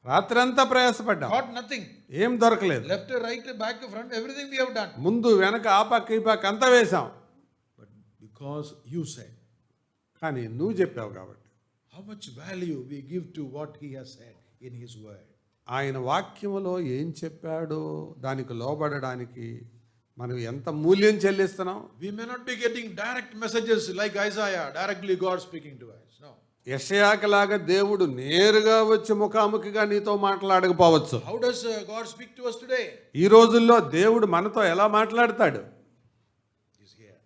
రాత్రంతా ప్రయాసపడ్డాం, Got nothing. ఏం దొరకలేదు. Left, right, back, front, everything we have done. ముందు వెనక ఆ పక్క ఈ పక్క అంతా వేశాం. But because you said, కానీ నువ్వు చెప్పావు కాబట్టి how much value we give to what he has said in his word. ఆయన వాక్యములో ఏం చెప్పాడో దానికి లోబడడానికి మనం ఎంత మూల్యం చెల్లిస్తున్నాం. We may not be getting direct messages like Isaiah, directly God speaking to us. No. యెషయాలాగా దేవుడు నేరుగా వచ్చి ముఖాముఖిగా నీతో మాట్లాడకపోవచ్చు. How does God speak to us today? ఈ రోజుల్లో దేవుడు మనతో ఎలా మాట్లాడతాడు? He's here.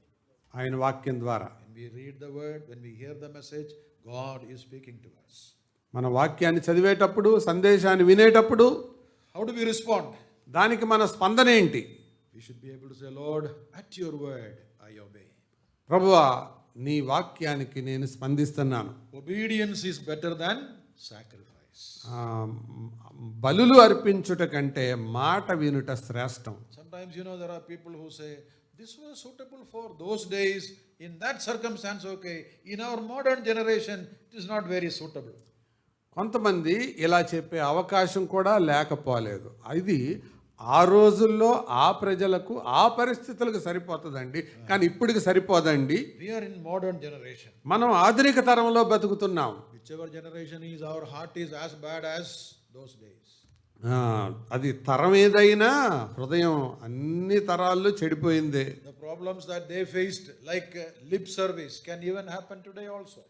ఆయన వాక్యం ద్వారా. When we read the word, when we hear the message, God is speaking to us. మన వాక్యాన్ని చదివేటప్పుడు, సందేశాన్ని వినేటప్పుడు How do we respond? దానికి మన స్పందన ఏంటి? We should be able to say, Lord, at your word I obey. ప్రభువా, నీ వాక్యానికి నేను స్పందిస్తున్నాను. Obedience is better than sacrifice. బలులు అర్పించుట కంటే మాట వినుట శ్రేష్టం. Sometimes, there are people who say, this was suitable for those days, in that circumstance, okay. In our modern generation, it is not very suitable. కొంతమంది ఇలా చెప్పే అవకాశం కూడా లేకపోలేదు. ఇది ఆ రోజుల్లో ఆ ప్రజలకు ఆ పరిస్థితులకు సరిపోతుందండి, కానీ ఇప్పటికి సరిపోదండి. We are in modern generation. మనం ఆధునిక తరంలో బతుకుతున్నాం. Whichever generation is, our heart is as bad as those days. అది తరం ఏదైనా హృదయం అన్ని తరాల్లో చెడిపోయిందే. The problems that they faced, like lip service, can even happen today also.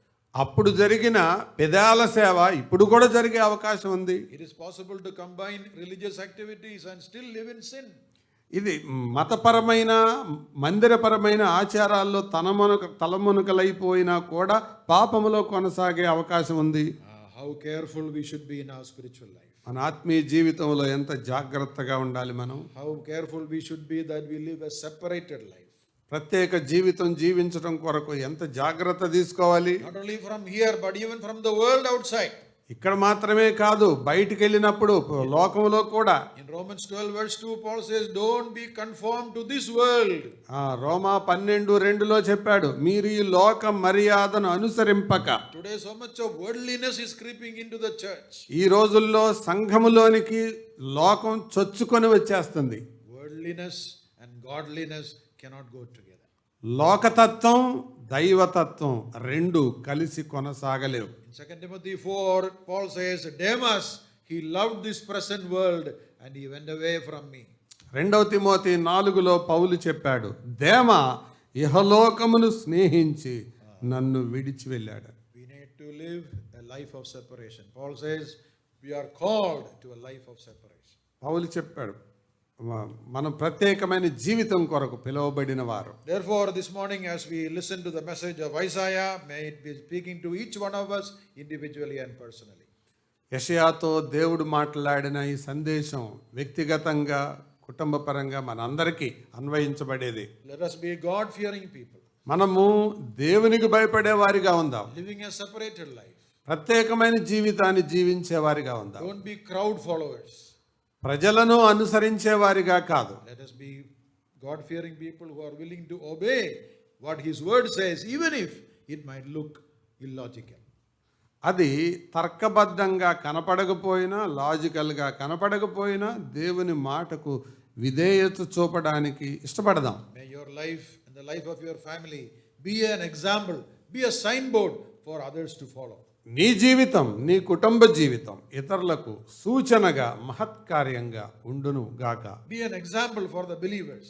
అప్పుడు జరిగిన పెదాల సేవ ఇప్పుడు కూడా జరిగే అవకాశం ఉంది. It is possible to combine religious activities and still live in sin. ఇది మతపరమైన మందిరపరమైన ఆచారాల్లో తలమునకలైపోయినా కూడా పాపములో కొనసాగే అవకాశం ఉంది. How careful we should be in our spiritual life. మన ఆత్మీయ జీవితంలో ఎంత జాగ్రత్తగా ఉండాలి మనం. How careful we should be that we live a separated life. ప్రత్యేక జీవితం జీవించడం కొరకు ఎంత జాగ్రత్త తీసుకోవాలి. Not only from here, but even from the world outside. ఇక్కడ మాత్రమే కాదు, బయటికి వెళ్ళినప్పుడు లోకంలో కూడా. In Romans 12 verse 2, Paul says, don't be conformed to this world. రోమా 12:2లో చెప్పాడు, మీరు ఈ లోక మర్యాదను అనుసరింపక. Today so much of worldliness is creeping into the church. ఈ రోజుల్లో సంఘములోనికి లోకం చొచ్చుకొని వచ్చేస్తుంది. Worldliness and godliness cannot go together. లోకతత్వం దైవతత్వం రెండు కలిసి కొనసాగలేవు. In 2 Timothy 4, Paul says, Demas, he loved this present world and he went away from me. 2 Timothy 4లో పౌలు చెప్పాడు, దేమ ఇహలోకమును స్నేహించి నన్ను విడిచి వెళ్ళాడు. We need to live a life of separation. Paul says, we are called to a life of separation. పౌలు చెప్పాడు, మనం ప్రత్యేకమైన జీవితం కొరకు పిలువబడిన వారు. Therefore, this morning as we listen to the message of Isaiah, may it be speaking to each one of us individually and personally. యెషయాతో దేవుడు మాట్లాడిన ఈ సందేశం వ్యక్తిగతంగా కుటుంబపరంగా మనందరికీ అన్వయించబడేది. Let us be God-fearing people. మనము దేవునికి భయపడే వారిగా ఉందాం. Living a separated life. ప్రత్యేకమైన జీవితాన్ని జీవించే వారిగా ఉందాం. Don't be crowd followers. ప్రజలను అనుసరించే వారిగా కాదు. Let us be God-fearing people who are willing to obey what His word says, even if it might look illogical. అది తర్కబద్ధంగా కనపడకపోయినా, లాజికల్గా కనపడకపోయినా దేవుని మాటకు విధేయత చూపడానికి ఇష్టపడదాం. May your life and the life of your family be an example, be a signboard for others to follow. నీ జీవితం, నీ కుటుంబ జీవితం ఇతరులకు సూచనగా మహత్కార్యంగా ఉండును గాక. Be an example for the believers.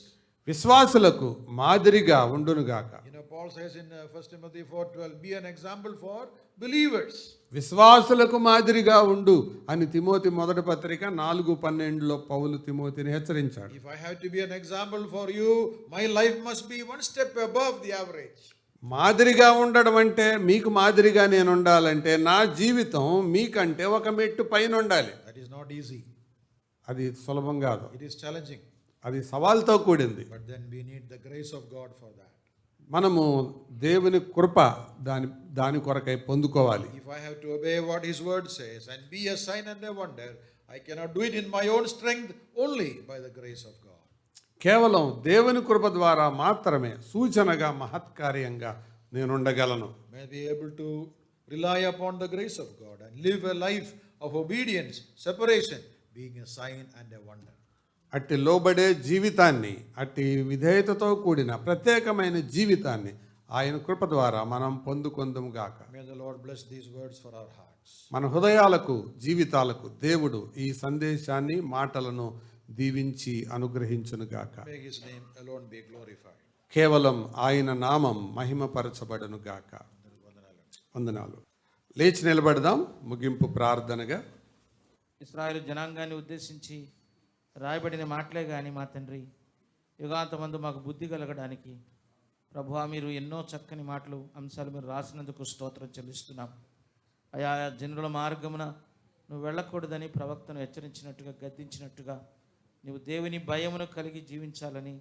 విశ్వాసులకు మాదిరిగా ఉండునుగాక. Paul says in 1 Timothy 4:12, be an example for believers. విశ్వాసులకు మాదిరిగా ఉండు అని తిమోతి మొదటి పత్రిక 4:12లో పౌలు తిమోతిని హెచ్చరించాడు. If I have to be an example for you, my life must be one step above the average. మాదిరిగా ఉండడం అంటే మీకు మాదిరిగా నేను ఉండాలంటే నా జీవితం మీకంటే ఒక మెట్టు పైన ఉండాలి. That is not easy. అది సులభం కాదు, It is challenging. అది సవాల్తో కూడింది. But then we need the grace of God for that. మనము దేవుని కృప దాని కొరకై పొందుకోవాలి. If I have to obey what His word says and be a sign and a wonder, I cannot do it in my own strength, only by the grace of God. కేవలం దేవుని కృప ద్వారా మాత్రమే సూచనగా మహత్కార్యంగా నేను ఉండగలను. May be able to rely upon the grace of God and live a life of obedience, separation, being a sign and a wonder. అట్టి లోబడే జీవితాన్ని, అట్టి విధేయతతో కూడిన ప్రత్యేకమైన జీవితాన్ని ఆయన కృప ద్వారా మనం పొందుకొందుము గాక. May the Lord bless these words for our hearts. మన హృదయాలకు, జీవితాలకు దేవుడు ఈ సందేశాన్ని, మాటలను దీవించి అనుగ్రహించును గాక. May His name alone be glorified. కేవలం ఆయన నామం మహిమపరచబడును గాక. వందనాలు. లేచి నిలబడదాం ముగింపు ప్రార్థనగా. ఇశ్రాయేలు జనాంగాన్ని ఉద్దేశించి రాయబడిన మాటలే కానీ మా తండ్రి, యుగాంతమందు మాకు బుద్ధి కలగడానికి ప్రభువా మీరు ఎన్నో చక్కని మాటలు, అంశాలు మీరు రాసినందుకు స్తోత్రం చెల్లిస్తున్నాం. ఆయా జనుల మార్గమున నువ్వు వెళ్ళకూడదని ప్రవక్తను హెచ్చరించినట్టుగా, గద్దించినట్టుగా నువ్వు దేవుని భయమును కలిగి జీవించాలని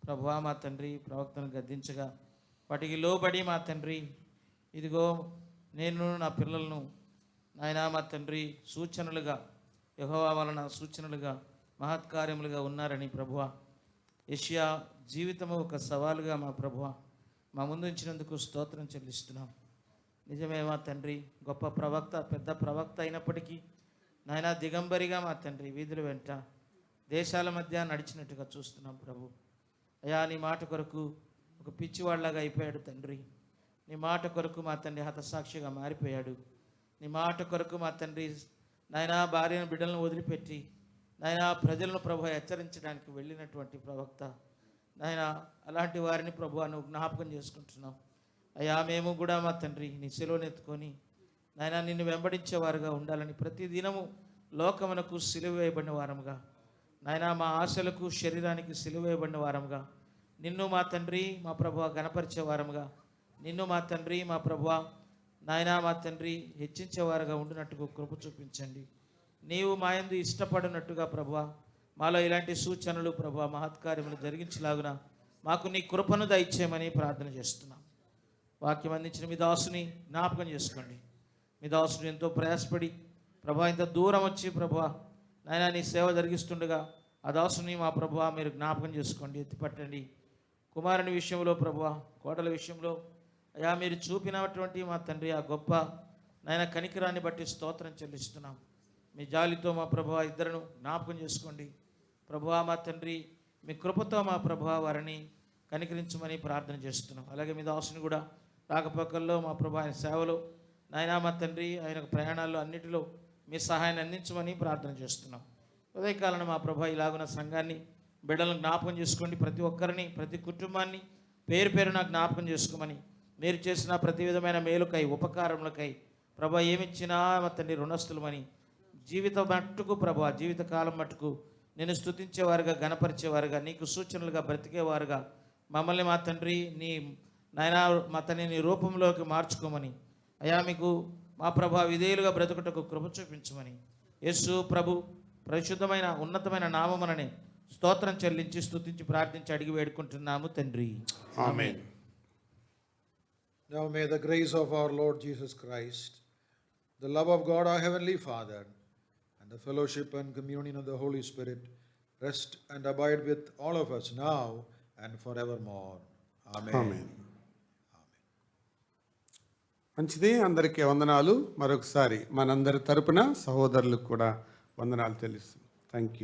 ప్రభువా మా తండ్రి ప్రవక్తను గద్దించగా, వాటికి లోబడి మా తండ్రి ఇదిగో నేను నా పిల్లలను నాయనా మా తండ్రి సూచనలుగా, యెహోవా వలన సూచనలుగా, మహత్కార్యములుగా ఉన్నారని ప్రభువా, యెషయా జీవితము ఒక సవాలుగా మా ప్రభువా మా ముందు ఉంచినందుకు స్తోత్రం చెల్లిస్తున్నాం. నిజమే మా తండ్రి, గొప్ప ప్రవక్త, పెద్ద ప్రవక్త అయినప్పటికీ నాయనా దిగంబరిగా మా తండ్రి వీధుల వెంట దేశాల మధ్య నడిచినట్టుగా చూస్తున్నాం ప్రభు. అయా నీ మాట కొరకు ఒక పిచ్చివాళ్లాగా అయిపోయాడు తండ్రి. నీ మాట కొరకు మా తండ్రి హతసాక్షిగా మారిపోయాడు. నీ మాట కొరకు మా తండ్రి నాయనా భార్యను బిడ్డలను వదిలిపెట్టి నాయనా ప్రజలను ప్రభు హెచ్చరించడానికి వెళ్ళినటువంటి ప్రవక్త నాయనా, అలాంటి వారిని ప్రభు నువ్వు జ్ఞాపకం చేసుకుంటున్నాం. అయ్యా మేము కూడా మా తండ్రి నీ సెలవునెత్తుకొని నాయనా నిన్ను వెంబడించేవారుగా ఉండాలని ప్రతి దినము లోకమునకు సిలువ వేయబడిన వారముగా, నాయనా మా ఆశలకు శరీరానికి సిలువ వేయబడిన వారముగా, నిన్ను మా తండ్రి మా ప్రభువా గణపరిచే వారముగా, నిన్ను మా తండ్రి మా ప్రభువా నాయనా మా తండ్రి హెచ్చించేవారుగా ఉండినట్టుగా కృప చూపించండి. నీవు మా యందు ఇష్టపడినట్టుగా ప్రభువా మాలో ఇలాంటి సూచనలు ప్రభువా మహత్కార్యములు జరిగించలాగున మాకు నీ కృపను దయచేయమని ప్రార్థన చేస్తున్నాం. వాక్యం అందించిన మీ దాసుని జ్ఞాపకం చేసుకోండి. మీ దాసుని ఎంతో ప్రయాసపడి ప్రభువా ఇంత దూరం వచ్చి ప్రభువా నాయనా నీ సేవ జరిగిస్తుండగా ఆ దాసుని మా ప్రభువా మీరు జ్ఞాపకం చేసుకోండి, ఎత్తిపట్టండి. కుమారుని విషయంలో ప్రభువా, కోడల విషయంలో అయా మీరు చూపినటువంటి మా తండ్రి ఆ గొప్ప నాయన కనికరాన్ని బట్టి స్తోత్రం చెల్లిస్తున్నాం. మీ జాలితో మా ప్రభువా ఇద్దరును జ్ఞాపకం చేసుకోండి ప్రభువా. మా తండ్రి మీ కృపతో మా ప్రభువా వారిని కనికరించమని ప్రార్థన చేస్తున్నాం. అలాగే మీ దాసుని కూడా రాకపోకల్లో మా ప్రభు ఆయన సేవలో నాయనా మా తండ్రి ఆయన ప్రయాణాల్లో అన్నిటిలో మీ సహాయాన్ని అందించమని ప్రార్థన చేస్తున్నాం. ఉదయకాలను మా ప్రభు ఇలాగున్న సంఘాన్ని, బిడ్డలను జ్ఞాపకం చేసుకోండి. ప్రతి ఒక్కరిని, ప్రతి కుటుంబాన్ని పేరు పేరున జ్ఞాపకం చేసుకోమని, మీరు చేసిన ప్రతి విధమైన మేలుకై, ఉపకారములకై ప్రభా ఏమిచ్చినా మా తండ్రి రుణస్థులమని, జీవిత మట్టుకు ప్రభా జీవితకాలం మట్టుకు నేను స్తుతించేవారుగా, గణపరిచేవారుగా, నీకు సూచనలుగా బ్రతికేవారుగా మమ్మల్ని మా తండ్రి నీ నాయనా మా తండ్రి నీ రూపంలోకి మార్చుకోమని, అయా మీకు మా ప్రభా విధేయులుగా బ్రతుకుటకు కృప చూపించమని యేసు ప్రభు పరిశుద్ధమైన ఉన్నతమైన నామముననే స్తోత్రం చెల్లించి స్తుతించి ప్రార్థించి అడిగి వేడుకుంటున్నాము తండ్రి. ఆమేన్. Now may the grace of our Lord Jesus Christ, the love of God our Heavenly Father, and the fellowship and communion of the Holy Spirit rest and abide with all of us now and forevermore. Amen. ఆమేన్. మంచిది. అందరికీ వందనాలు. మరొకసారి మనందరి తరపున సహోదరులకు కూడా వందనాలు తెలుస్తుంది. Thank you.